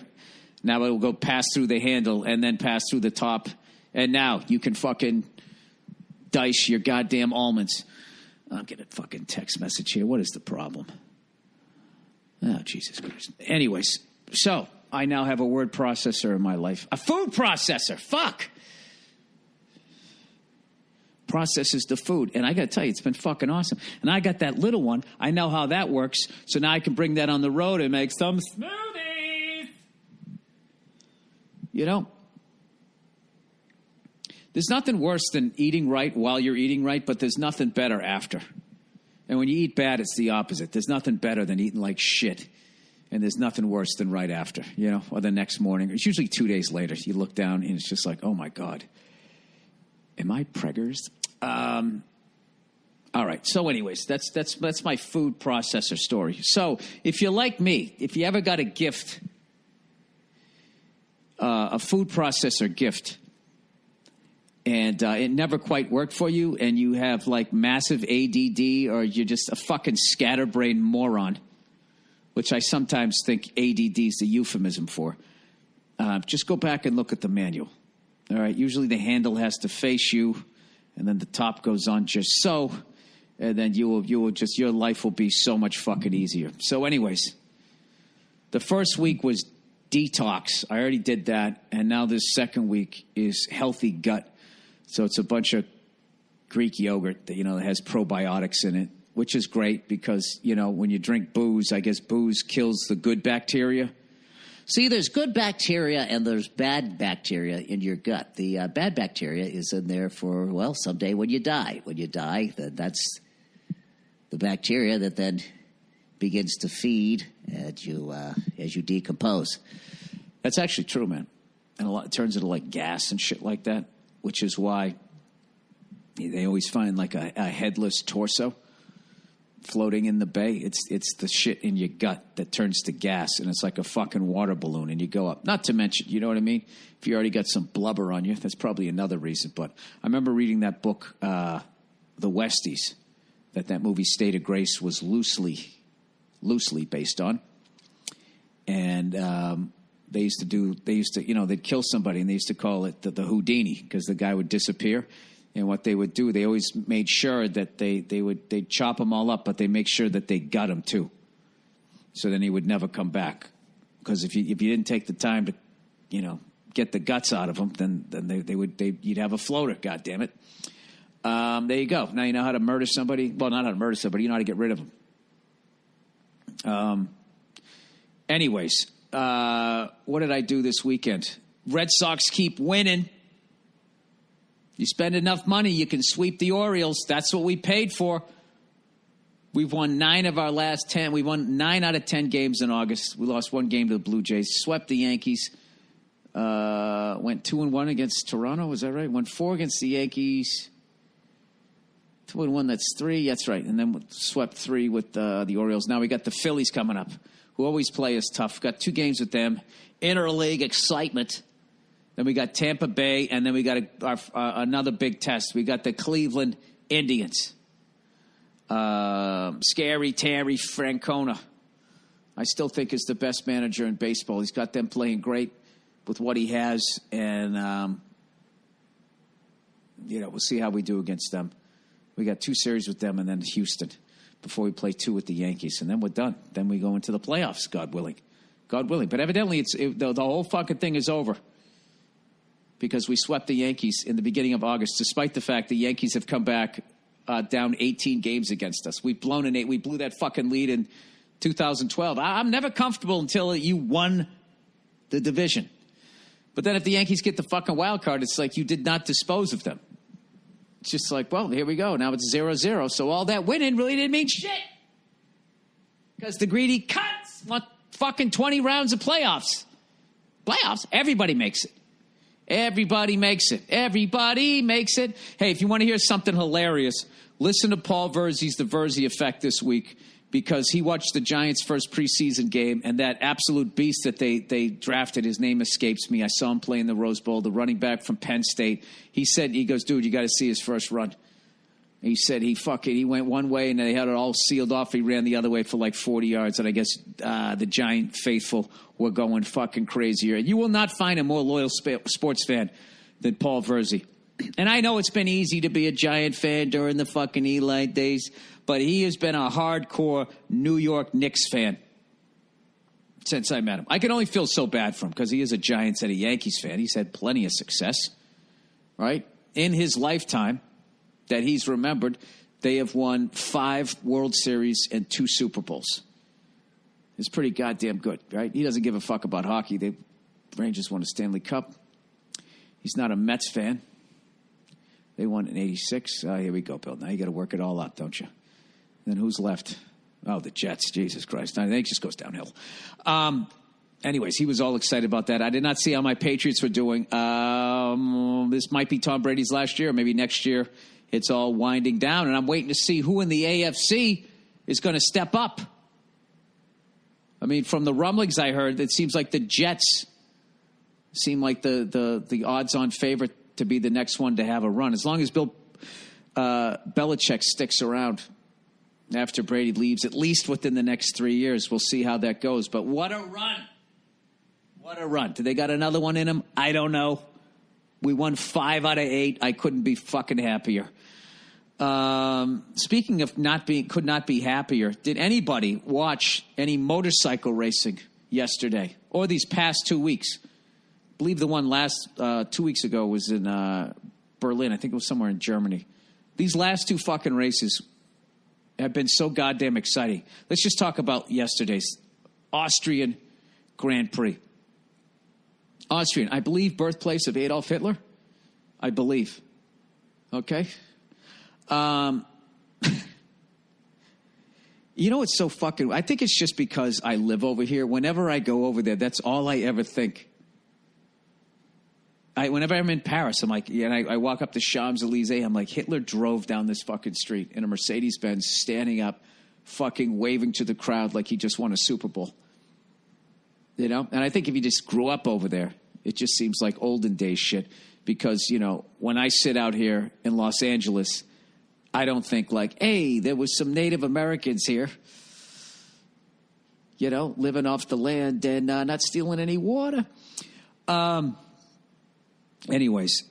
Now it will go pass through the handle and then pass through the top. And now you can fucking dice your goddamn almonds. I'll get a fucking text message here. What is the problem? Oh, Jesus Christ. Anyways, so I now have a word processor in my life. A food processor. Fuck. Processes the food. And I got to tell you, it's been fucking awesome. And I got that little one. I know how that works. So now I can bring that on the road and make some smoothies. You know, there's nothing worse than eating right while you're eating right, but there's nothing better after. And when you eat bad, it's the opposite. There's nothing better than eating like shit. And there's nothing worse than right after, you know, or the next morning. It's usually 2 days later. You look down and it's just like, oh my God. Am I preggers? All right. So anyways, that's my food processor story. So if you're like me, if you ever got a gift, a food processor gift, and it never quite worked for you, and you have like massive ADD, or you're just a fucking scatterbrained moron, which I sometimes think ADD is the euphemism for, just go back and look at the manual. All right. Usually the handle has to face you, and then the top goes on just so, and then you will just, your life will be so much fucking easier. So anyways, the first week was detox. I already did that. And now this second week is healthy gut. So it's a bunch of Greek yogurt that, that has probiotics in it, which is great because, when you drink booze, I guess booze kills the good bacteria. See, there's good bacteria and there's bad bacteria in your gut. The bad bacteria is in there for, someday when you die. When you die, then that's the bacteria that then begins to feed as you decompose. That's actually true, man. And it turns into like gas and shit like that, which is why they always find like a headless torso floating in the bay. It's the shit in your gut that turns to gas, and it's like a fucking water balloon, and you go up. Not to mention, you know what I mean? If you already got some blubber on you, that's probably another reason. But I remember reading that book, The Westies, that movie State of Grace was loosely based on. And they'd kill somebody, and they used to call it the Houdini, because the guy would disappear. And what they would do, they always made sure that they'd chop them all up, but they make sure that they gut him too. So then he would never come back. Because if you didn't take the time to, get the guts out of him, then you'd have a floater. God damn it! There you go. Now you know how to murder somebody. Well, not how to murder somebody. You know how to get rid of them. Anyways, what did I do this weekend? Red Sox keep winning. You spend enough money, you can sweep the Orioles. That's what we paid for. We've won 9 of our last 10. We won 9 out of 10 games in August. We lost 1 game to the Blue Jays. Swept the Yankees. Went 2-1 against Toronto. Was that right? Went 4 against the Yankees. 2-1, that's 3. That's right. And then swept 3 with the Orioles. Now we got the Phillies coming up, who always play us tough. Got 2 games with them. Interleague excitement. Then we got Tampa Bay, and then we got another big test. We got the Cleveland Indians. Scary Terry Francona. I still think is the best manager in baseball. He's got them playing great with what he has, and we'll see how we do against them. We got 2 series with them, and then Houston before we play 2 with the Yankees, and then we're done. Then we go into the playoffs, God willing. God willing. But evidently, the whole fucking thing is over, because we swept the Yankees in the beginning of August, despite the fact the Yankees have come back down 18 games against us. We've blown an 8. We blew that fucking lead in 2012. I'm never comfortable until you won the division. But then if the Yankees get the fucking wild card, it's like you did not dispose of them. It's just like, well, here we go. Now it's 0-0. So all that winning really didn't mean shit. Because the greedy cunts want fucking 20 rounds of playoffs. Playoffs? Everybody makes it. Everybody makes it. Everybody makes it. Hey, if you want to hear something hilarious, listen to Paul Verzi's The Verzi Effect this week, because he watched the Giants' first preseason game, and that absolute beast that they drafted, his name escapes me. I saw him play in the Rose Bowl, the running back from Penn State. He goes, dude, you got to see his first run. He said he went one way and they had it all sealed off. He ran the other way for like 40 yards. And I guess the Giant faithful were going fucking crazier. You will not find a more loyal sports fan than Paul Verzi. And I know it's been easy to be a Giant fan during the fucking Eli days, but he has been a hardcore New York Knicks fan since I met him. I can only feel so bad for him because he is a Giants and a Yankees fan. He's had plenty of success, right? In his lifetime that he's remembered, they have won 5 World Series and 2 Super Bowls. It's pretty goddamn good, right? He doesn't give a fuck about hockey. The Rangers won a Stanley Cup. He's not a Mets fan. They won in 86. Here we go, Bill. Now you got to work it all out, don't you? Then who's left? Oh, the Jets. Jesus Christ. I think it just goes downhill. Anyways, he was all excited about that. I did not see how my Patriots were doing. This might be Tom Brady's last year. Maybe next year it's all winding down. And I'm waiting to see who in the AFC is going to step up. I mean, from the rumblings I heard, it seems like the Jets seem like the odds-on favorite to be the next one to have a run. As long as Bill Belichick sticks around after Brady leaves, at least within the next 3 years, we'll see how that goes. But what a run. What a run. Do they got another one in them? I don't know. We won 5 out of 8. I couldn't be fucking happier. Speaking of could not be happier, did anybody watch any motorcycle racing yesterday or these past 2 weeks? I believe the one last 2 weeks ago was in Berlin. I think it was somewhere in Germany. These last two fucking races have been so goddamn exciting. Let's just talk about yesterday's Austrian Grand Prix. Austrian, I believe birthplace of Adolf Hitler. I believe. Okay? You know what's so fucking... I think it's just because I live over here. Whenever I go over there, that's all I ever think. Whenever I'm in Paris, I'm like... Yeah, and I walk up the Champs-Elysees, I'm like, Hitler drove down this fucking street in a Mercedes-Benz, standing up, fucking waving to the crowd like he just won a Super Bowl. You know? And I think if you just grew up over there, it just seems like olden days shit. Because, you know, when I sit out here in Los Angeles... I don't think like, hey, there was some Native Americans here, you know, living off the land and not stealing any water. Anyways,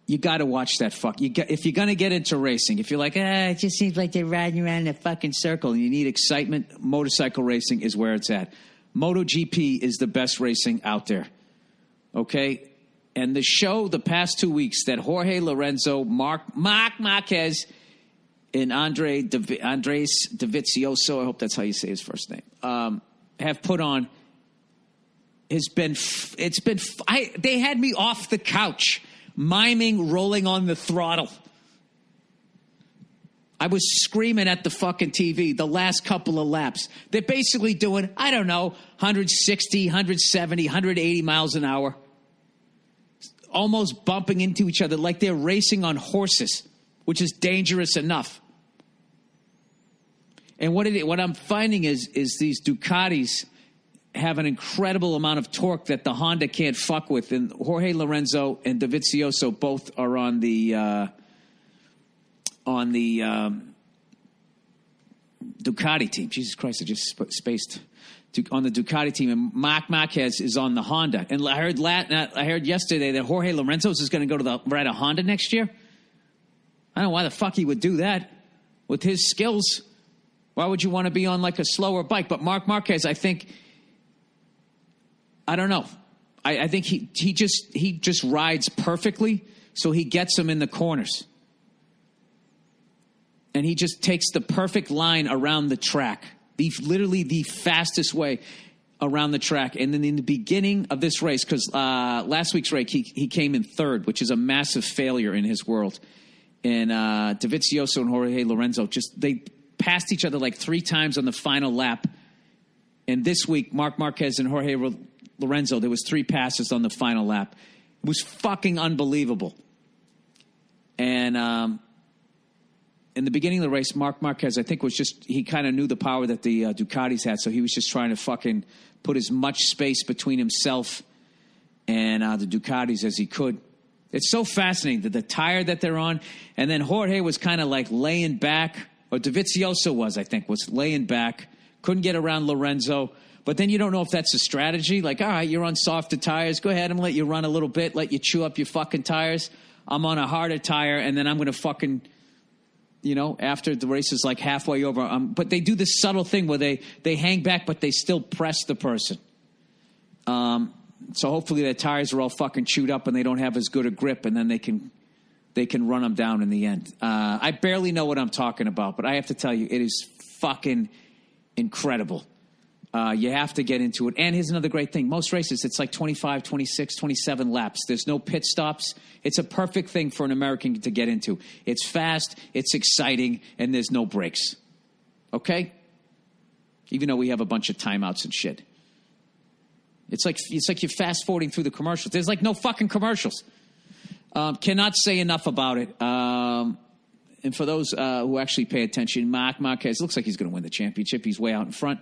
you got to watch that if you're going to get into racing, if you're like, it just seems like they're riding around in a fucking circle and you need excitement, motorcycle racing is where it's at. MotoGP is the best racing out there. Okay? And the show the past 2 weeks that Jorge Lorenzo, Marc Marquez, and Andres Dovizioso, I hope that's how you say his first name, have put on has been, they had me off the couch, miming rolling on the throttle. I was screaming at the fucking TV the last couple of laps. They're basically doing, I don't know, 160, 170, 180 miles an hour, almost bumping into each other like they're racing on horses, which is dangerous enough. And what I'm finding is these Ducatis have an incredible amount of torque that the Honda can't fuck with. And Jorge Lorenzo and Dovizioso both are on the Ducati team. Jesus Christ, I just spaced. On the Ducati team, and Marc Marquez is on the Honda. And I heard yesterday that Jorge Lorenzo is going to go to ride a Honda next year. I don't know why the fuck he would do that with his skills. Why would you want to be on like a slower bike? But Marc Marquez, I think, I don't know. I think he just rides perfectly, so he gets them in the corners. And he just takes the perfect line around the track, literally the fastest way around the track. And then in the beginning of this race, because last week's race, he came in third, which is a massive failure in his world. And Dovizioso and Jorge Lorenzo, they passed each other like 3 times on the final lap. And this week, Marc Marquez and Jorge Lorenzo, there was 3 passes on the final lap. It was fucking unbelievable. And in the beginning of the race, Marc Marquez, I think, he kind of knew the power that the Ducatis had, so he was just trying to fucking put as much space between himself and the Ducatis as he could. It's so fascinating that the tire that they're on, and then Jorge was kind of like laying back, or Dovizioso was laying back, couldn't get around Lorenzo, but then you don't know if that's a strategy. Like, all right, you're on softer tires, go ahead, I'm going to let you run a little bit, let you chew up your fucking tires. I'm on a harder tire, and then I'm going to fucking, you know, after the race is like halfway over. But they do this subtle thing where they hang back, but they still press the person. So hopefully their tires are all fucking chewed up and they don't have as good a grip, and then they can run them down in the end. I barely know what I'm talking about, but I have to tell you, it is fucking incredible. You have to get into it. And here's another great thing. Most races, it's like 25, 26, 27 laps. There's no pit stops. It's a perfect thing for an American to get into. It's fast, it's exciting, and there's no breaks. Okay? Even though we have a bunch of timeouts and shit. It's like you're fast-forwarding through the commercials. There's like no fucking commercials. Cannot say enough about it. And for those who actually pay attention, Marc Marquez looks like he's going to win the championship. He's way out in front.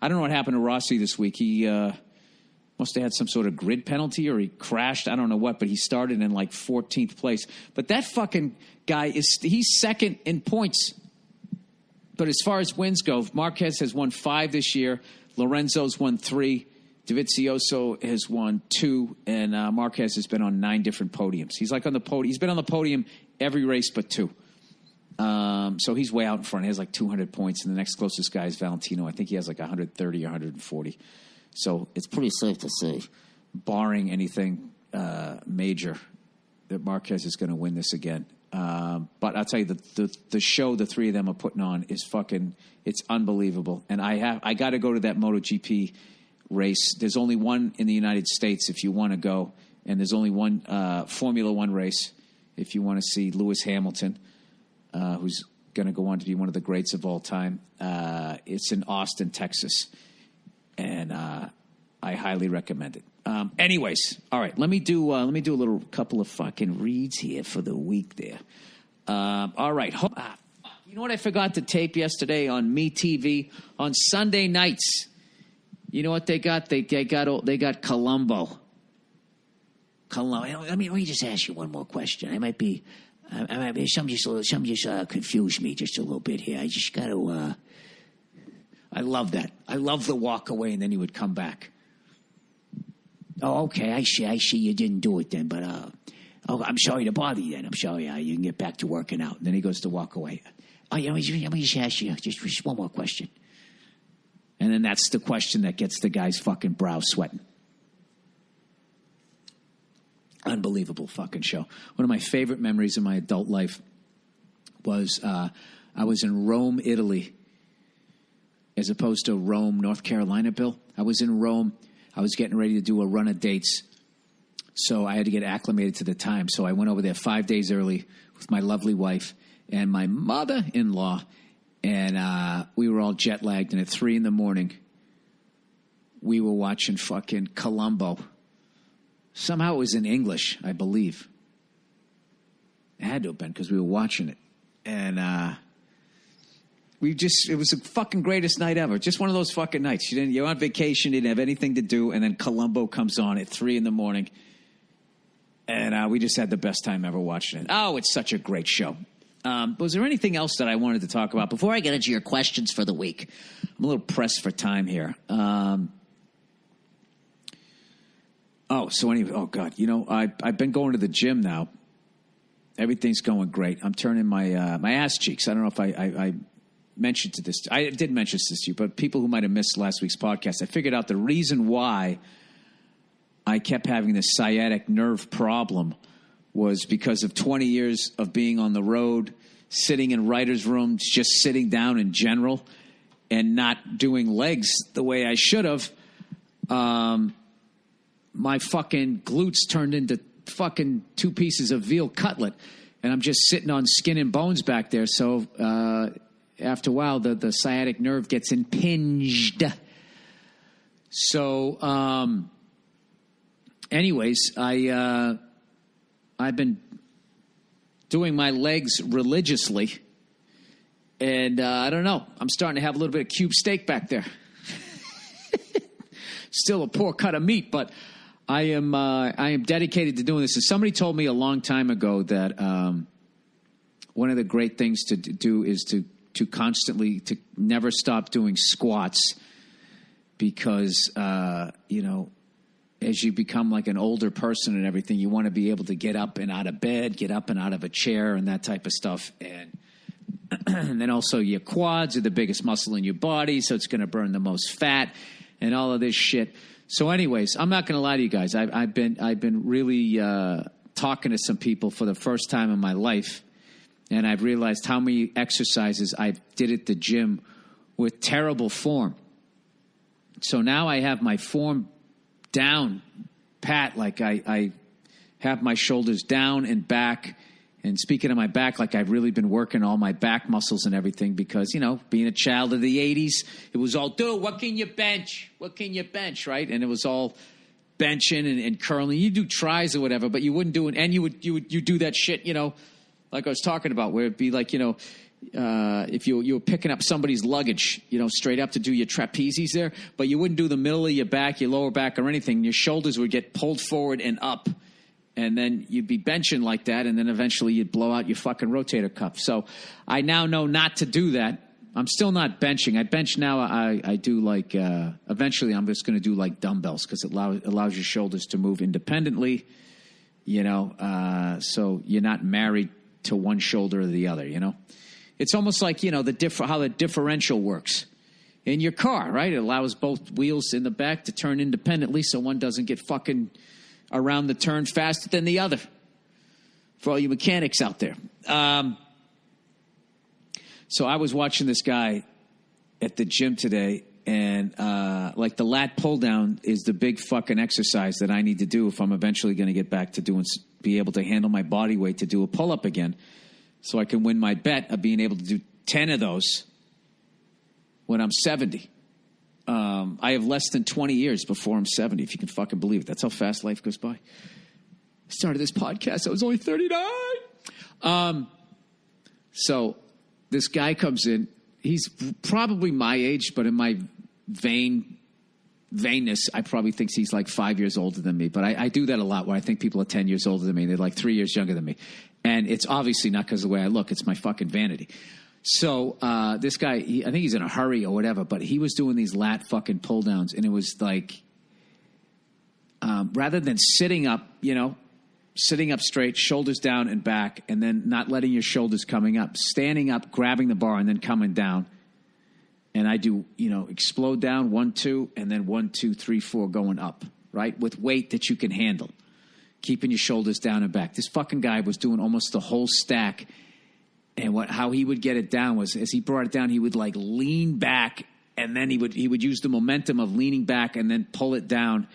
I don't know what happened to Rossi this week. He must have had some sort of grid penalty, or he crashed. I don't know what, but he started in like 14th place. But that fucking guy, he's second in points. But as far as wins go, Marquez has won 5 this year. Lorenzo's won 3. Dovizioso has won 2, and Marquez has been on 9 different podiums. He's like on the podium. He's been on the podium every race but 2. So he's way out in front. He has like 200 points, and the next closest guy is Valentino. I think he has like 130 or 140. So it's pretty safe to say, barring anything major, that Marquez is going to win this again. But I'll tell you, the show the three of them are putting on is fucking, it's unbelievable. And I got to go to that MotoGP race. There's only one in the United States if you want to go. And there's only one Formula One race if you want to see Lewis Hamilton, who's going to go on to be one of the greats of all time. It's in Austin, Texas. And I highly recommend it. Anyways, all right, let me do a little couple of fucking reads here for the week there. All right. You know what I forgot to tape yesterday on Me TV on Sunday nights? You know what they got? They got Columbo. Let me just ask you one more question. Something just confused me just a little bit here. I just got to. I love that. I love the walk away, and then he would come back. Oh, okay. I see. You didn't do it then, but I'm sorry to bother you. Then I'm sorry. You can get back to working out. And then he goes to walk away. Oh, yeah. Let me just ask you just one more question. And then that's the question that gets the guy's fucking brow sweating. Unbelievable fucking show. One of my favorite memories of my adult life was I was in Rome, Italy, as opposed to Rome, North Carolina, Bill. I was in Rome. I was getting ready to do a run of dates, so I had to get acclimated to the time. So I went over there 5 days early with my lovely wife and my mother-in-law, and we were all jet-lagged. And at 3 a.m, we were watching fucking Columbo. Somehow it was in English, I believe. It had to have been because we were watching it. And it was the fucking greatest night ever. Just one of those fucking nights. You're on vacation, you didn't have anything to do, and then Columbo comes on at 3 a.m. And we just had the best time ever watching it. Oh, it's such a great show. Was there anything else that I wanted to talk about? Before I get into your questions for the week, I'm a little pressed for time here. So anyway, oh, God. I've been going to the gym now. Everything's going great. I'm turning my my ass cheeks. I don't know if I mentioned this. I did mention this to you, but people who might have missed last week's podcast, I figured out the reason why I kept having this sciatic nerve problem was because of 20 years of being on the road, sitting in writers' rooms, just sitting down in general, and not doing legs the way I should have. My fucking glutes turned into fucking 2 pieces of veal cutlet, and I'm just sitting on skin and bones back there. So after a while, the sciatic nerve gets impinged. So, anyways, I've been doing my legs religiously, and I don't know. I'm starting to have a little bit of cube steak back there. Still a poor cut of meat, but I am dedicated to doing this. And somebody told me a long time ago that one of the great things to do is to never stop doing squats, because as you become like an older person and everything, you want to be able to get up and out of bed, get up and out of a chair, and that type of stuff. And then also your quads are the biggest muscle in your body, so it's going to burn the most fat and all of this shit. So anyways, I'm not going to lie to you guys. I've been really talking to some people for the first time in my life, and I've realized how many exercises I did at the gym with terrible form. So now I have my form down pat, like I have my shoulders down and back. And speaking of my back, like I've really been working all my back muscles and everything because, being a child of the 80s, it was all, dude, what can you bench? What can you bench, right? And it was all benching and curling. You do tries or whatever, but you wouldn't do it. And you do that shit, like I was talking about, where it'd be like, if you were picking up somebody's luggage, straight up to do your trapezes there, but you wouldn't do the middle of your back, your lower back or anything. Your shoulders would get pulled forward and up. And then you'd be benching like that, and then eventually you'd blow out your fucking rotator cuff. So I now know not to do that. I'm still not benching. I bench now. I do like eventually I'm just going to do like dumbbells because it allows your shoulders to move independently, so you're not married to one shoulder or the other, It's almost like, how the differential works in your car, right? It allows both wheels in the back to turn independently so one doesn't get fucking around the turn faster than the other, for all you mechanics out there. So I was watching this guy at the gym today, and like the lat pull down is the big fucking exercise that I need to do if I'm eventually going to get back to be able to handle my body weight to do a pull up again, so I can win my bet of being able to do 10 of those when I'm 70. I have less than 20 years before I'm 70, if you can fucking believe it. That's how fast life goes by. I started this podcast, I was only 39. So this guy comes in. He's probably my age, but in my vainness, I probably think he's like 5 years older than me. But I do that a lot where I think people are 10 years older than me. They're like 3 years younger than me. And it's obviously not because of the way I look. It's my fucking vanity. So this guy, I think he's in a hurry or whatever, but he was doing these lat fucking pull downs. And it was like, rather than sitting up, sitting up straight, shoulders down and back, and then not letting your shoulders coming up, standing up, grabbing the bar, and then coming down. And I do, explode down, 1, 2, and then 1, 2, 3, 4 going up, right? With weight that you can handle, keeping your shoulders down and back. This fucking guy was doing almost the whole stack. And how he would get it down was, as he brought it down, he would like lean back, and then he would use the momentum of leaning back and then pull it down.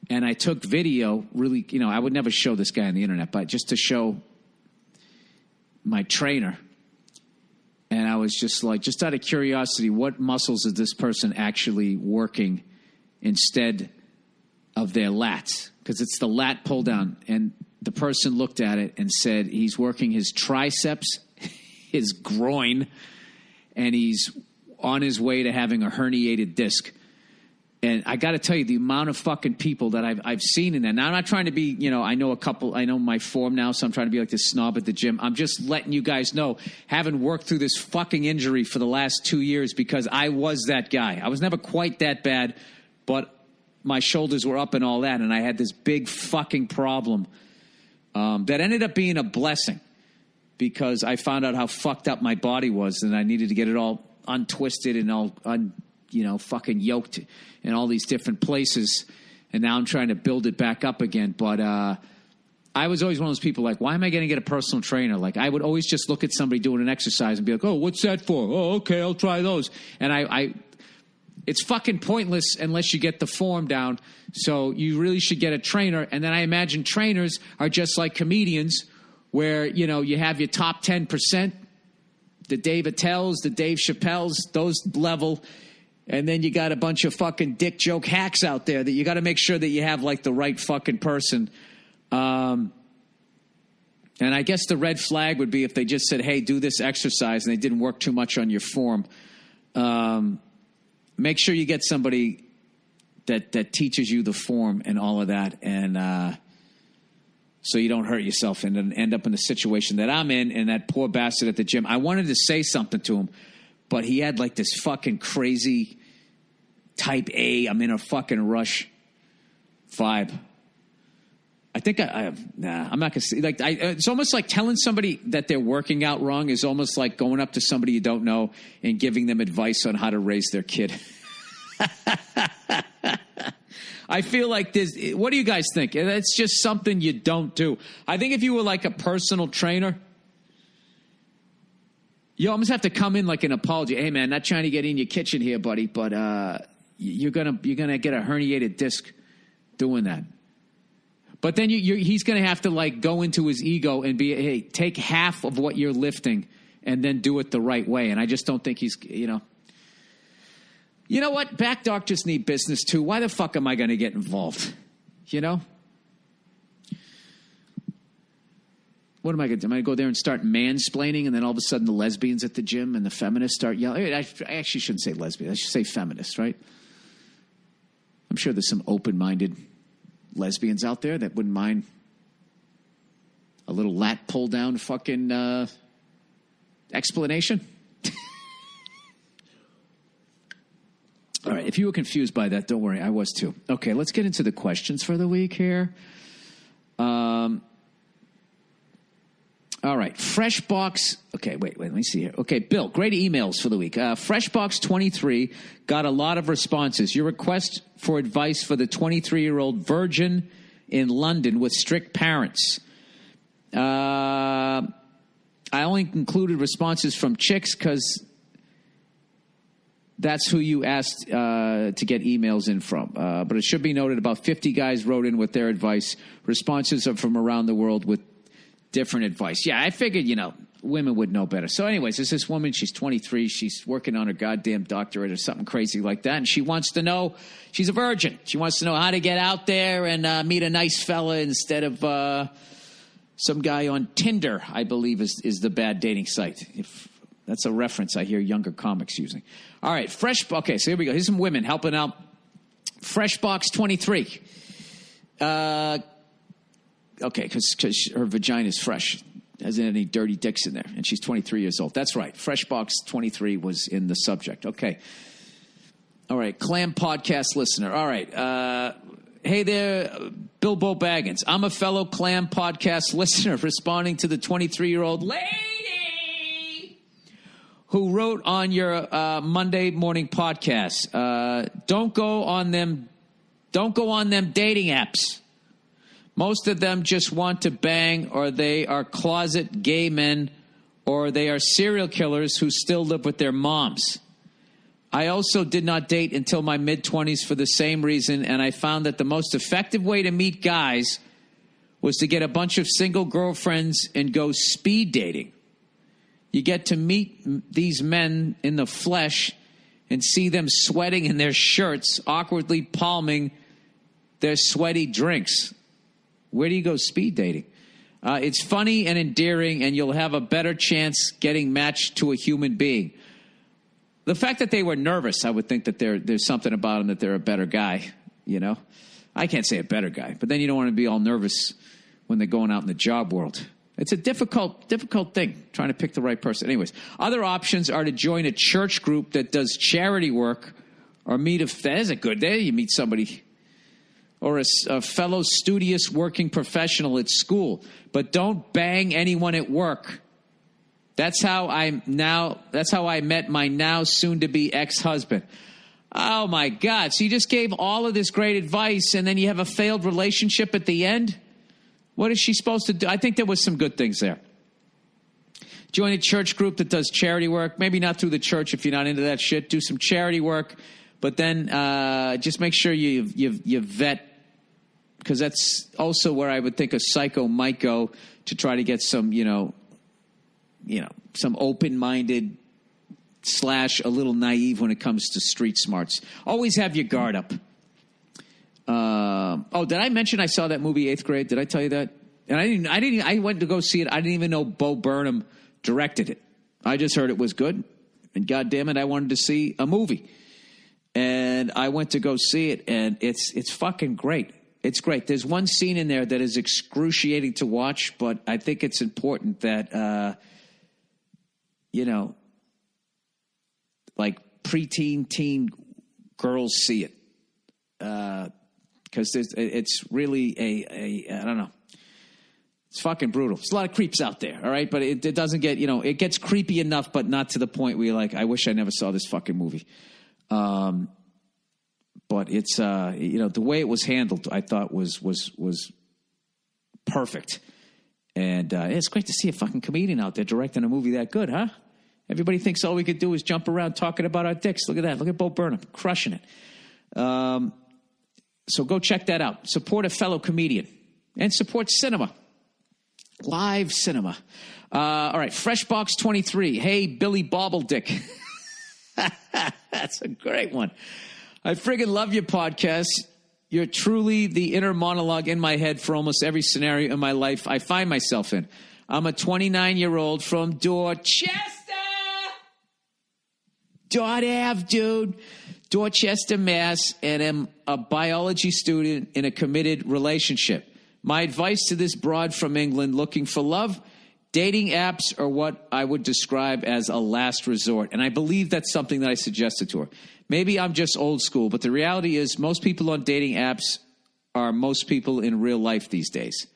And I took video, really, I would never show this guy on the internet, but just to show my trainer. And I was just like, just out of curiosity, what muscles is this person actually working instead of their lats? Because it's the lat pull down. And the person looked at it and said he's working his triceps, his groin, and he's on his way to having a herniated disc. And I got to tell you, the amount of fucking people that I've seen in that. Now, I'm not trying to be, I know my form now, so I'm trying to be like this snob at the gym. I'm just letting you guys know, having worked through this fucking injury for the last 2 years, because I was that guy. I was never quite that bad, but my shoulders were up and all that, and I had this big fucking problem that ended up being a blessing, because I found out how fucked up my body was, and I needed to get it all untwisted and all fucking yoked in all these different places. And now I'm trying to build it back up again. But I was always one of those people like, why am I going to get a personal trainer? Like, I would always just look at somebody doing an exercise and be like, oh, what's that for? Oh, okay, I'll try those. And it's fucking pointless unless you get the form down. So you really should get a trainer. And then I imagine trainers are just like comedians, where, you have your top 10%, the Dave Attell's, the Dave Chappelle's, those level. And then you got a bunch of fucking dick joke hacks out there that you got to make sure that you have like the right fucking person. And I guess the red flag would be if they just said, hey, do this exercise, and they didn't work too much on your form. Make sure you get somebody that teaches you the form and all of that. And so you don't hurt yourself and end up in the situation that I'm in, and that poor bastard at the gym. I wanted to say something to him, but he had like this fucking crazy type A, I'm in a fucking rush vibe. I think I'm not going to say, like, it's almost like telling somebody that they're working out wrong is almost like going up to somebody you don't know and giving them advice on how to raise their kid. I feel like what do you guys think? That's just something you don't do. I think if you were like a personal trainer, you almost have to come in like an apology. Hey, man, not trying to get in your kitchen here, buddy, but you're gonna get a herniated disc doing that. But then he's going to have to like go into his ego and be, hey, take half of what you're lifting and then do it the right way. And I just don't think he's, You know what? Back doctors need business too. Why the fuck am I going to get involved? What am I going to do? Am I going to go there and start mansplaining, and then all of a sudden the lesbians at the gym and the feminists start yelling? I actually shouldn't say lesbians. I should say feminists, right? I'm sure there's some open-minded lesbians out there that wouldn't mind a little lat pull-down fucking explanation. All right, if you were confused by that, don't worry, I was too. Okay, let's get into the questions for the week here. All right, Freshbox. Okay, wait, let me see here. Okay, Bill, great emails for the week. Freshbox23 got a lot of responses. Your request for advice for the 23-year-old virgin in London with strict parents. I only included responses from chicks because that's who you asked to get emails in from. But it should be noted about 50 guys wrote in with their advice. Responses are from around the world with different advice. Yeah, I figured, women would know better. So anyways, there's this woman. She's 23. She's working on her goddamn doctorate or something crazy like that. And she wants to know, she's a virgin. She wants to know how to get out there and meet a nice fella instead of some guy on Tinder, I believe is the bad dating site. If that's a reference I hear younger comics using. All right, okay, so here we go. Here's some women helping out. Freshbox 23. Okay, because her vagina is fresh. Hasn't any dirty dicks in there. And she's 23 years old. That's right. Freshbox 23 was in the subject. Okay. All right, Clam Podcast listener. All right. Hey there, Bilbo Baggins. I'm a fellow Clam Podcast listener responding to the 23-year-old lady who wrote on your Monday morning podcast. Don't go on them dating apps. Most of them just want to bang, or they are closet gay men, or they are serial killers who still live with their moms. I also did not date until my mid-20s for the same reason, and I found that the most effective way to meet guys was to get a bunch of single girlfriends and go speed dating. You get to meet these men in the flesh and see them sweating in their shirts, awkwardly palming their sweaty drinks. Where do you go speed dating? It's funny and endearing, and you'll have a better chance getting matched to a human being. The fact that they were nervous, I would think that there's something about them that they're a better guy, I can't say a better guy, but then you don't want to be all nervous when they're going out in the job world. It's a difficult thing, trying to pick the right person. Anyways, other options are to join a church group that does charity work or that is a good day. You meet somebody or a fellow studious working professional at school, but don't bang anyone at work. That's how I met my now soon-to-be ex-husband. Oh, my God. So you just gave all of this great advice, and then you have a failed relationship at the end? What is she supposed to do? I think there was some good things there. Join a church group that does charity work. Maybe not through the church if you're not into that shit. Do some charity work, but then just make sure you vet, because that's also where I would think a psycho might go to try to get some, some open-minded / a little naive when it comes to street smarts. Always have your guard up. Did I mention I saw that movie 8th Grade? Did I tell you that? And I went to go see it. I didn't even know Bo Burnham directed it. I just heard it was good. And goddamn it, I wanted to see a movie. And I went to go see it, and it's fucking great. It's great. There's one scene in there that is excruciating to watch, but I think it's important that like preteen, teen girls see it. Because it's really I don't know. It's fucking brutal. There's a lot of creeps out there, all right? But it doesn't get, it gets creepy enough, but not to the point where you're like, I wish I never saw this fucking movie. But it's, the way it was handled, I thought was perfect. And it's great to see a fucking comedian out there directing a movie that good, huh? Everybody thinks all we could do is jump around talking about our dicks. Look at that. Look at Bo Burnham crushing it. So go check that out. Support a fellow comedian and support cinema. Live cinema. All right. Freshbox 23. Hey, Billy Bobbledick. That's a great one. I friggin' love your podcast. You're truly the inner monologue in my head for almost every scenario in my life I find myself in. I'm a 29-year-old from Dorchester. Dorchester, Mass, and am a biology student in a committed relationship. My advice to this broad from England looking for love, dating apps are what I would describe as a last resort. And I believe that's something that I suggested to her. Maybe I'm just old school, but the reality is most people on dating apps are most people in real life these days.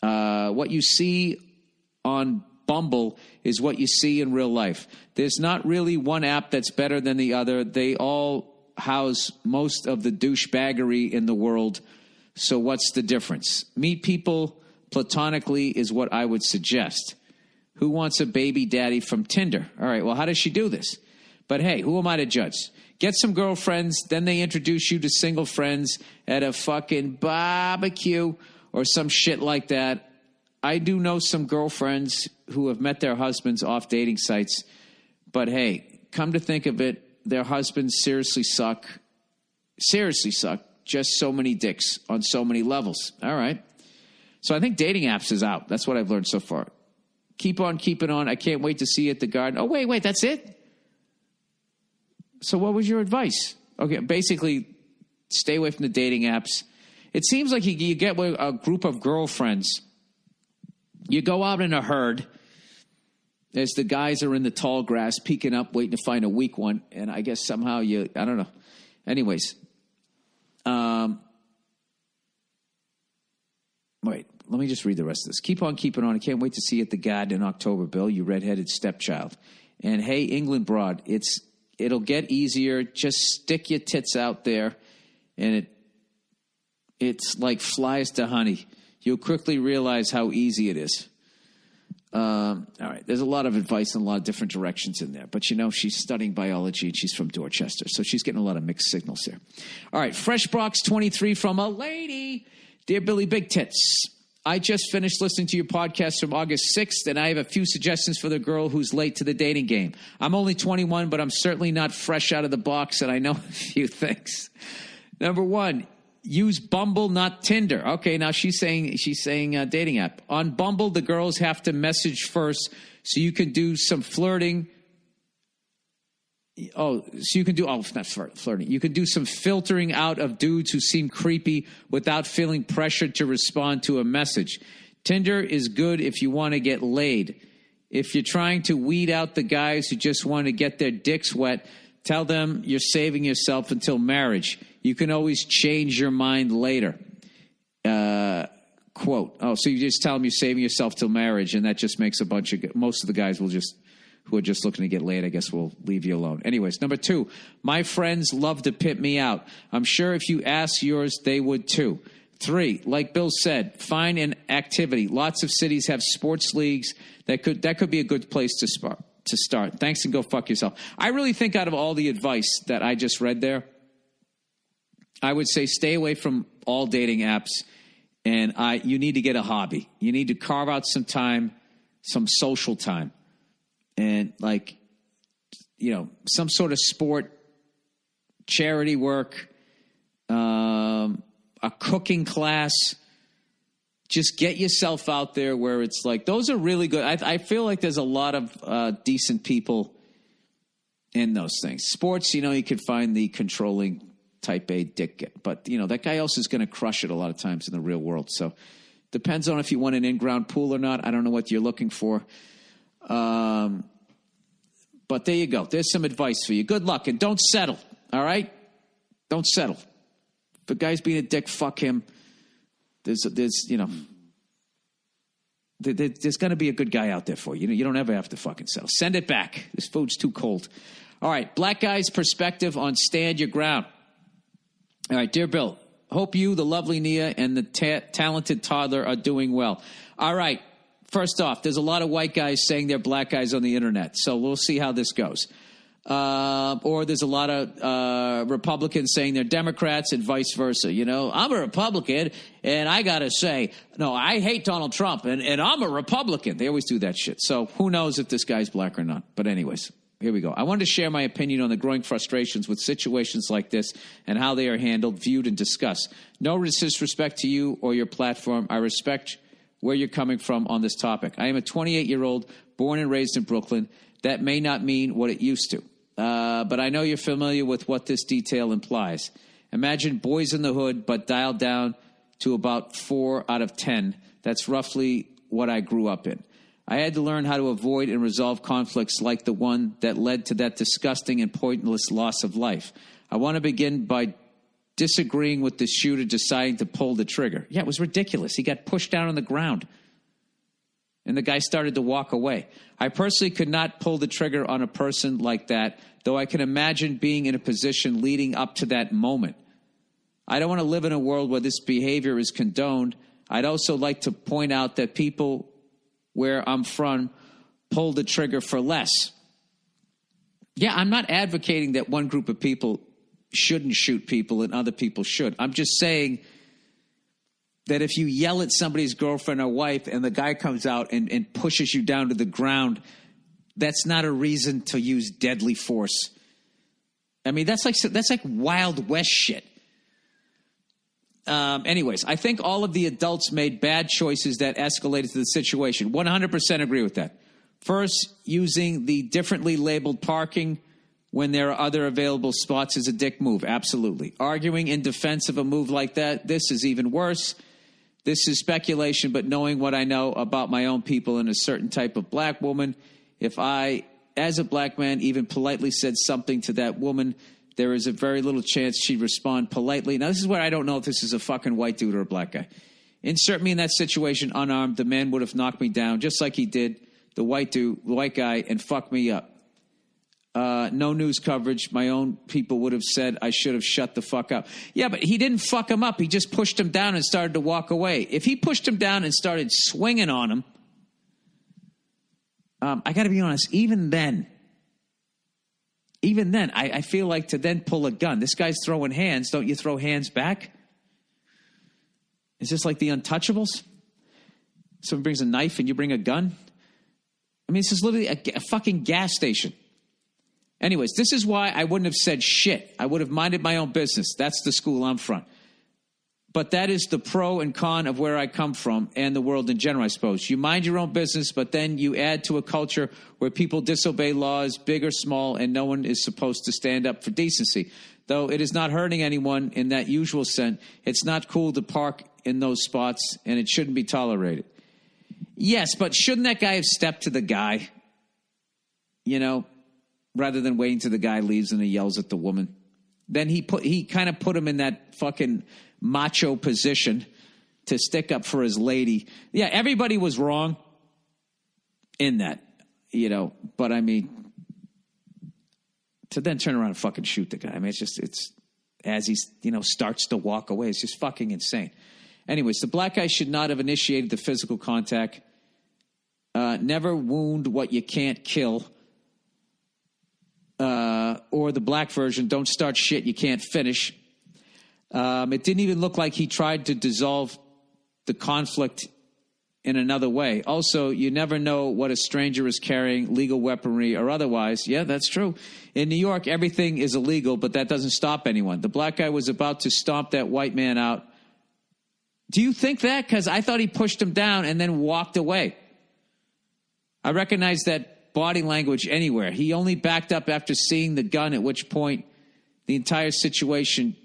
What you see on Bumble is what you see in real life. There's not really one app that's better than the other. They all house most of the douchebaggery in the world. So what's the difference? Meet people platonically is what I would suggest. who wants a baby daddy from Tinder. All right, well, how does she do this? But hey, who am I to judge? Get some girlfriends, then they introduce you to single friends at a fucking barbecue or some shit like that. I do know some girlfriends who have met their husbands off dating sites. But hey, come to think of it, their husbands seriously suck. Seriously suck. Just so many dicks on so many levels. All right. So I think dating apps is out. That's what I've learned so far. Keep on keeping on. I can't wait to see you at the garden. Oh, wait, that's it? So what was your advice? Okay, basically, stay away from the dating apps. It seems like you get with a group of girlfriends. You go out in a herd as the guys are in the tall grass, peeking up, waiting to find a weak one. And I guess somehow I don't know. Anyways. Wait, let me just read the rest of this. Keep on keeping on. I can't wait to see you at the garden in October, Bill, you redheaded stepchild. And hey, England broad, it'll get easier. Just stick your tits out there, and it's like flies to honey. You'll quickly realize how easy it is. All right, there's a lot of advice in a lot of different directions in there. But, she's studying biology, and she's from Dorchester, so she's getting a lot of mixed signals here. All right, Freshbox 23 from a lady. Dear Billy Big Tits, I just finished listening to your podcast from August 6th, and I have a few suggestions for the girl who's late to the dating game. I'm only 21, but I'm certainly not fresh out of the box, and I know a few things. Number one, use Bumble, not Tinder. Okay, now she's saying dating app. On Bumble, the girls have to message first, so you can do some flirting. Not flirting. You can do some filtering out of dudes who seem creepy without feeling pressured to respond to a message. Tinder is good if you want to get laid. If you're trying to weed out the guys who just want to get their dicks wet, tell them you're saving yourself until marriage. You can always change your mind later. Quote. So you just tell them you're saving yourself till marriage, and that just makes most of the guys who are just looking to get laid, I guess will leave you alone. Anyways, number two, my friends love to pimp me out. I'm sure if you ask yours, they would too. Three, like Bill said, find an activity. Lots of cities have sports leagues. That could be a good place to start. Thanks, and go fuck yourself. I really think out of all the advice that I just read there, I would say stay away from all dating apps, and you need to get a hobby. You need to carve out some time, some social time. And some sort of sport, charity work, a cooking class. Just get yourself out there where it's like, those are really good. I feel like there's a lot of decent people in those things. Sports, you could find the controlling type A dick, but that guy else is going to crush it a lot of times in the real world. So depends on if you want an in-ground pool or not. I don't know what you're looking for. But there you go. There's some advice for you. Good luck, and don't settle. All right? Don't settle. If a guy's being a dick, fuck him. There's going to be a good guy out there for you. You don't ever have to fucking settle. Send it back. This food's too cold. All right. Black guy's perspective on stand your ground. All right. Dear Bill, hope you, the lovely Nia, and the talented toddler are doing well. All right. First off, there's a lot of white guys saying they're black guys on the internet, so we'll see how this goes. Or there's a lot of Republicans saying they're Democrats and vice versa. I'm a Republican, and I got to say, no, I hate Donald Trump, and I'm a Republican. They always do that shit. So who knows if this guy's black or not. But anyways, here we go. I wanted to share my opinion on the growing frustrations with situations like this and how they are handled, viewed, and discussed. No disrespect to you or your platform. I respect where you're coming from on this topic. I am a 28-year-old born and raised in Brooklyn. That may not mean what it used to, but I know you're familiar with what this detail implies. Imagine Boys in the Hood, but dialed down to about 4 out of 10. That's roughly what I grew up in. I had to learn how to avoid and resolve conflicts like the one that led to that disgusting and pointless loss of life. I want to begin by disagreeing with the shooter deciding to pull the trigger. Yeah, it was ridiculous. He got pushed down on the ground, and the guy started to walk away. I personally could not pull the trigger on a person like that, though I can imagine being in a position leading up to that moment. I don't want to live in a world where this behavior is condoned. I'd also like to point out that people where I'm from pull the trigger for less. Yeah, I'm not advocating that one group of people shouldn't shoot people and other people should. I'm just saying that if you yell at somebody's girlfriend or wife and the guy comes out and pushes you down to the ground, that's not a reason to use deadly force. I mean, that's like Wild West shit. Anyways, I think all of the adults made bad choices that escalated to the situation. 100% agree with that. First, using the differently labeled parking when there are other available spots is a dick move. Absolutely. Arguing in defense of a move like that, this is even worse. This is speculation, but knowing what I know about my own people and a certain type of black woman, if I, as a black man, even politely said something to that woman, there is a very little chance she'd respond politely. Now, this is where I don't know if this is a fucking white dude or a black guy. Insert me in that situation unarmed. The man would have knocked me down just like he did the white guy, and fucked me up. No news coverage. My own people would have said I should have shut the fuck up. Yeah, but he didn't fuck him up. He just pushed him down and started to walk away. If he pushed him down and started swinging on him, I got to be honest, even then, I feel like to then pull a gun. This guy's throwing hands. Don't you throw hands back? Is this like the Untouchables? Someone brings a knife and you bring a gun? I mean, this is literally a fucking gas station. Anyways, this is why I wouldn't have said shit. I would have minded my own business. That's the school I'm from. But that is the pro and con of where I come from and the world in general, I suppose. You mind your own business, but then you add to a culture where people disobey laws, big or small, and no one is supposed to stand up for decency. Though it is not hurting anyone in that usual sense, it's not cool to park in those spots, and it shouldn't be tolerated. Yes, but shouldn't that guy have stepped to the guy, rather than waiting till the guy leaves and he yells at the woman? Then he kind of put him in that fucking macho position to stick up for his lady. Yeah, everybody was wrong in that, but I mean, to then turn around and fucking shoot the guy. I mean, it's as he, starts to walk away. It's just fucking insane. Anyways, the black guy should not have initiated the physical contact. Never wound what you can't kill. Or the black version, don't start shit you can't finish. It didn't even look like he tried to dissolve the conflict in another way. Also, you never know what a stranger is carrying, legal weaponry or otherwise. Yeah, that's true. In New York, everything is illegal, but that doesn't stop anyone. The black guy was about to stomp that white man out. Do you think that? Because I thought he pushed him down and then walked away. I recognize that body language anywhere. He only backed up after seeing the gun, at which point the entire situation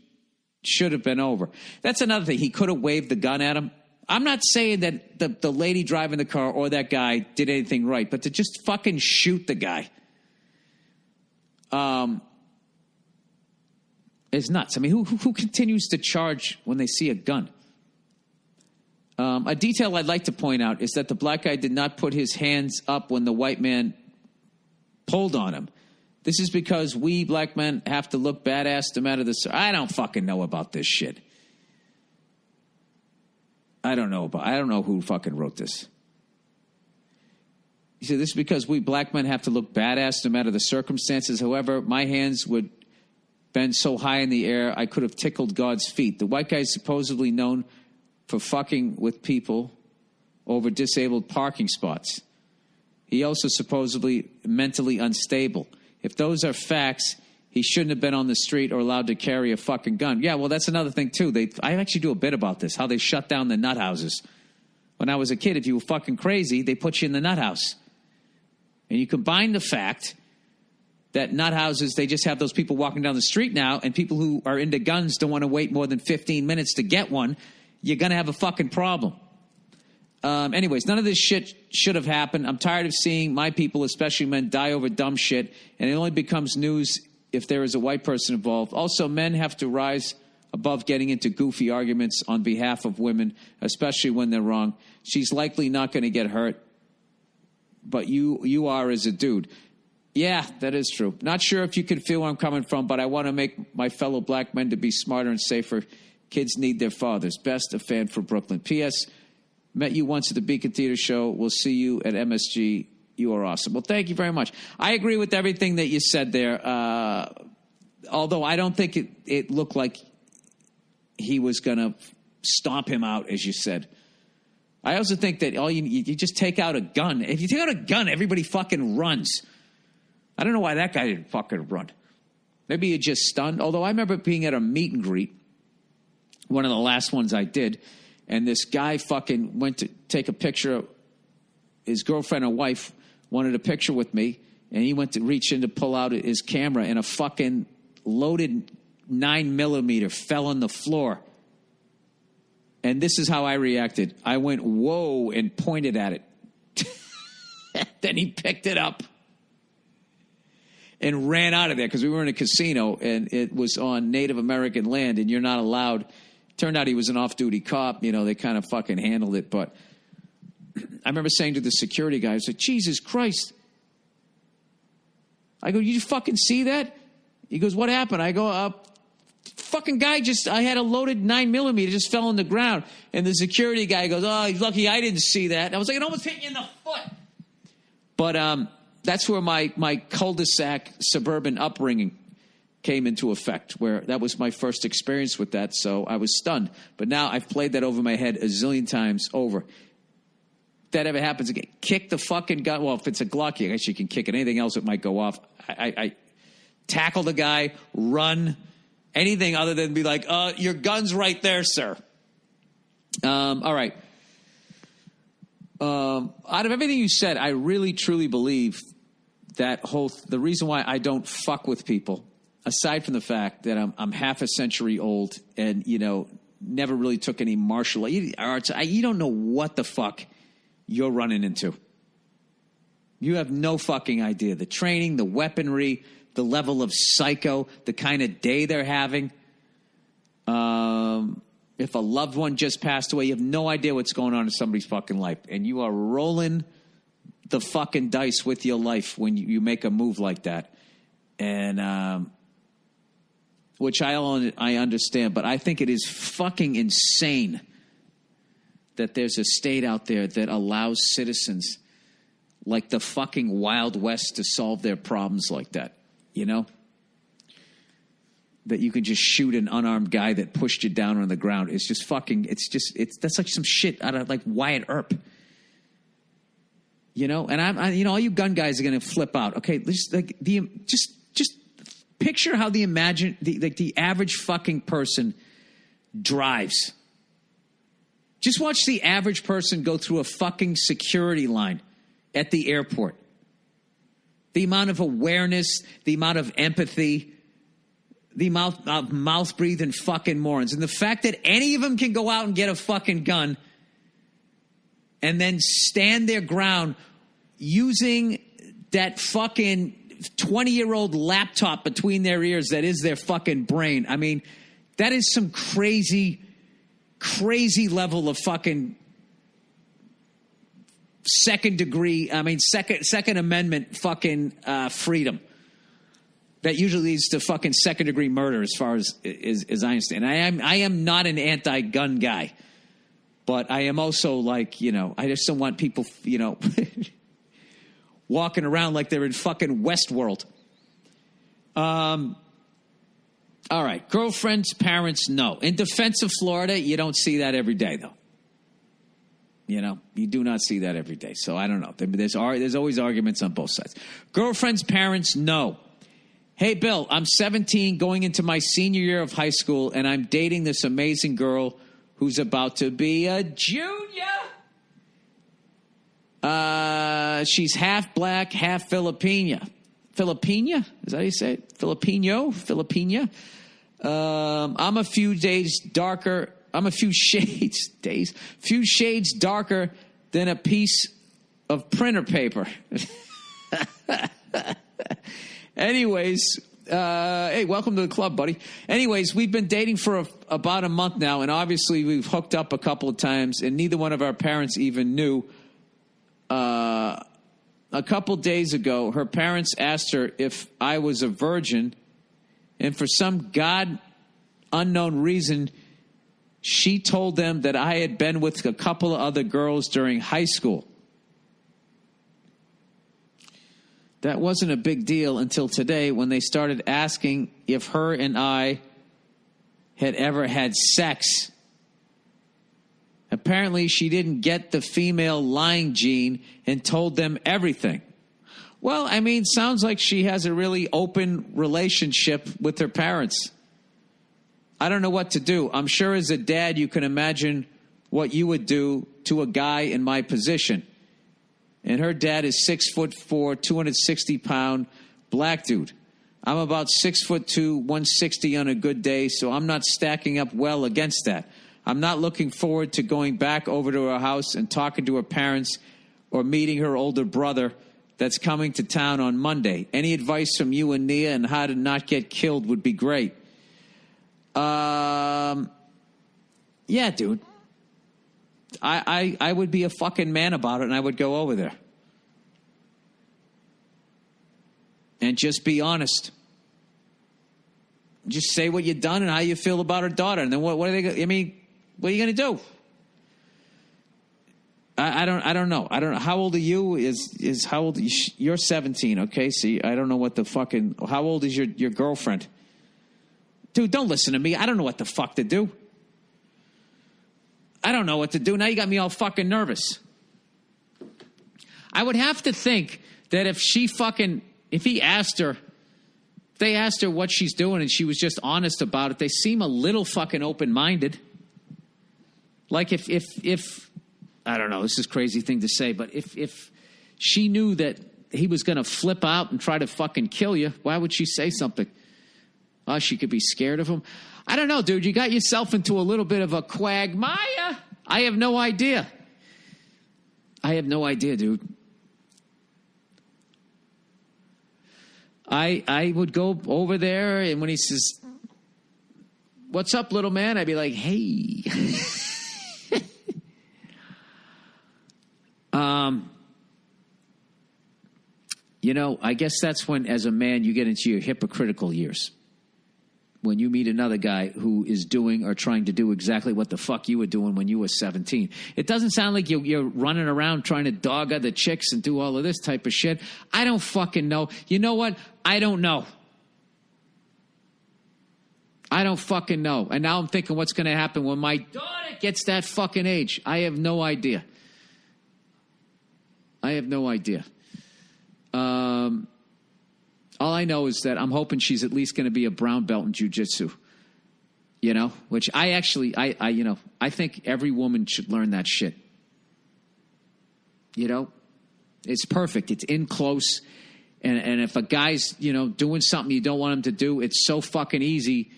should have been over. That's another thing. He could have waved the gun at him. I'm not saying that the lady driving the car or that guy did anything right, but to just fucking shoot the guy is nuts. I mean, who continues to charge when they see a gun? A detail I'd like to point out is that the black guy did not put his hands up when the white man pulled on him. This is because we black men have to look badass no matter the... I don't fucking know about this shit. I don't know who fucking wrote this. He said, this is because we black men have to look badass no matter the circumstances. However, my hands would bend so high in the air, I could have tickled God's feet. The white guy is supposedly known for fucking with people over disabled parking spots. He also supposedly mentally unstable. If those are facts, he shouldn't have been on the street or allowed to carry a fucking gun. Yeah, well, that's another thing, too. I actually do a bit about this, how they shut down the nut houses. When I was a kid, if you were fucking crazy, they put you in the nut house. And you combine the fact that nut houses, they just have those people walking down the street now, and people who are into guns don't want to wait more than 15 minutes to get one, you're going to have a fucking problem. Anyways, none of this shit should have happened. I'm tired of seeing my people, especially men, die over dumb shit, and it only becomes news if there is a white person involved. Also, men have to rise above getting into goofy arguments on behalf of women, especially when they're wrong. She's likely not going to get hurt, but you are as a dude. Yeah, that is true. Not sure if you can feel where I'm coming from, but I want to make my fellow black men to be smarter and safer. Kids need their fathers. Best, a fan for Brooklyn. P.S. Met you once at the Beacon Theater show. We'll see you at MSG You are awesome. Well, thank you very much. I agree with everything that you said there. Although I don't think it looked like he was going to stomp him out, as you said. I also think that you just take out a gun. If you take out a gun, everybody fucking runs. I don't know why that guy didn't fucking run. Maybe you're just stunned. Although I remember being at a meet and greet, one of the last ones I did, and this guy fucking went to take a picture. His girlfriend or wife wanted a picture with me, and he went to reach in to pull out his camera, and a fucking loaded 9mm fell on the floor. And this is how I reacted. I went, whoa, and pointed at it. Then he picked it up and ran out of there because we were in a casino, and it was on Native American land, and you're not allowed. Turned out he was an off-duty cop. You know, they kind of fucking handled it. But I remember saying to the security guy, I was like, Jesus Christ. I go, you fucking see that? He goes, what happened? I go, fucking guy I had a loaded 9mm, just fell on the ground. And the security guy goes, oh, he's lucky I didn't see that. And I was like, it almost hit you in the foot. But that's where my cul-de-sac suburban upbringing came into effect, where that was my first experience with that. So I was stunned. But now I've played that over my head a zillion times over. If that ever happens again, kick the fucking gun. Well, if it's a Glock, I guess you can kick it. Anything else, it might go off. I tackle the guy, run, anything other than be like, your gun's right there, sir. All right. Out of everything you said, I really, truly believe that the reason why I don't fuck with people, aside from the fact that I'm half a century old and, never really took any martial arts, you don't know what the fuck you're running into. You have no fucking idea. The training, the weaponry, the level of psycho, the kind of day they're having. If a loved one just passed away, you have no idea what's going on in somebody's fucking life. And you are rolling the fucking dice with your life when you make a move like that. And, which I understand, but I think it is fucking insane that there's a state out there that allows citizens like the fucking Wild West to solve their problems like that, That you can just shoot an unarmed guy that pushed you down on the ground. It's just fucking, that's like some shit out of like Wyatt Earp. And all you gun guys are going to flip out. Okay, just picture how the average fucking person drives. Just watch the average person go through a fucking security line at the airport. The amount of awareness, the amount of empathy, the amount of mouth-breathing fucking morons. And the fact that any of them can go out and get a fucking gun and then stand their ground using that fucking 20-year-old laptop between their ears that is their fucking brain. I mean, that is some crazy, crazy level of fucking Second Amendment fucking freedom that usually leads to fucking second-degree murder as far as I understand. I am not an anti-gun guy, but I am also like, I just don't want people, walking around like they're in fucking Westworld. All right. Girlfriend's parents, no. In defense of Florida, you don't see that every day, though. You do not see that every day. So I don't know. There's always arguments on both sides. Girlfriend's parents, no. Hey, Bill, I'm 17 going into my senior year of high school, and I'm dating this amazing girl who's about to be a junior. She's half black, half Filipina. Filipina? Is that how you say it? Filipino? Filipina? I'm a few shades darker than a piece of printer paper. Anyways, hey, welcome to the club, buddy. Anyways, we've been dating for about a month now, and obviously we've hooked up a couple of times, and neither one of our parents even knew. A couple days ago, her parents asked her if I was a virgin, and for some God unknown reason, she told them that I had been with a couple of other girls during high school. That wasn't a big deal until today when they started asking if her and I had ever had sex. Apparently, she didn't get the female lying gene and told them everything. Well, I mean, sounds like she has a really open relationship with her parents. I don't know what to do. I'm sure as a dad, you can imagine what you would do to a guy in my position. And her dad is 6'4", 260-pound black dude. I'm about 6'2", 160 on a good day, so I'm not stacking up well against that. I'm not looking forward to going back over to her house and talking to her parents or meeting her older brother that's coming to town on Monday. Any advice from you and Nia on how to not get killed would be great. Yeah, dude. I would be a fucking man about it, and I would go over there. And just be honest. Just say what you've done and how you feel about her daughter. And then what are they, I mean, what are you going to do? I don't know. I don't know. How old are you? How old? You're 17, okay? See, I don't know what the fucking, how old is your girlfriend? Dude, don't listen to me. I don't know what the fuck to do. I don't know what to do. Now you got me all fucking nervous. I would have to think that if they asked her what she's doing and she was just honest about it, they seem a little fucking open-minded. Like if I don't know, this is a crazy thing to say, but if she knew that he was going to flip out and try to fucking kill you, why would she say something? Oh, she could be scared of him. I don't know, dude. You got yourself into a little bit of a quagmire. I have no idea. Dude. I would go over there, and when he says, "What's up, little man?" I'd be like, "Hey." I guess that's when, as a man, you get into your hypocritical years. When you meet another guy who is doing or trying to do exactly what the fuck you were doing when you were 17. It doesn't sound like you're running around trying to dog other chicks and do all of this type of shit. I don't fucking know. You know what? I don't know. I don't fucking know. And now I'm thinking what's going to happen when my daughter gets that fucking age. I have no idea. All I know is that I'm hoping she's at least going to be a brown belt in jiu-jitsu, which I think every woman should learn that shit. It's perfect. It's in close. And if a guy's, doing something you don't want him to do, it's so fucking easy.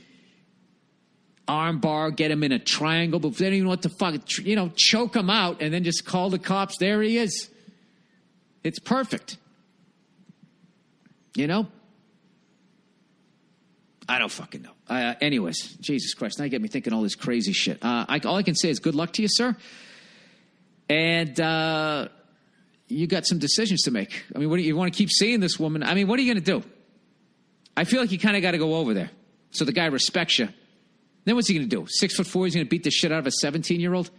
Arm bar, get him in a triangle, but they don't even know what the fuck, choke him out and then just call the cops. There he is. It's perfect. I don't fucking know. Anyways, Jesus Christ, now you get me thinking all this crazy shit. All I can say is good luck to you, sir. And you got some decisions to make. I mean, you want to keep seeing this woman? I mean, what are you going to do? I feel like you kind of got to go over there so the guy respects you. Then what's he going to do? 6'4", he's going to beat the shit out of a 17-year-old?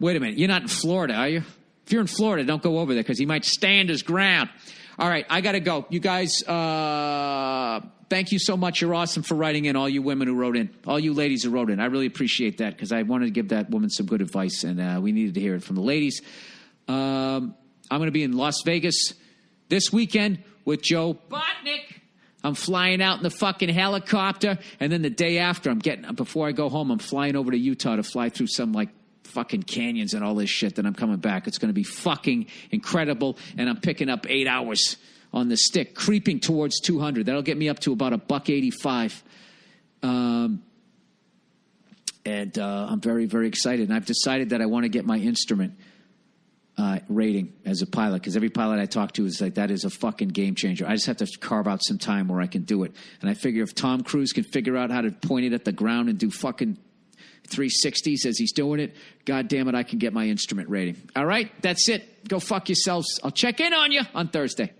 Wait a minute. You're not in Florida, are you? If you're in Florida, don't go over there because he might stand his ground. All right, I got to go. You guys, thank you so much. You're awesome for writing in, all you women who wrote in, all you ladies who wrote in. I really appreciate that because I wanted to give that woman some good advice, and we needed to hear it from the ladies. I'm going to be in Las Vegas this weekend with Joe Botnick. I'm flying out in the fucking helicopter, and then the day after, before I go home, I'm flying over to Utah to fly through some, fucking canyons and all this shit. Then I'm coming back. It's going to be fucking incredible, and I'm picking up 8 hours on the stick, creeping towards 200. That'll get me up to about $185. And I'm very, very excited. And I've decided that I want to get my instrument rating as a pilot, because every pilot I talk to is like, that is a fucking game changer. I just have to carve out some time where I can do it. And I figure if Tom Cruise can figure out how to point it at the ground and do fucking 360s as he's doing it, God damn it, I can get my instrument rating. All right, that's it. Go fuck yourselves. I'll check in on you on Thursday.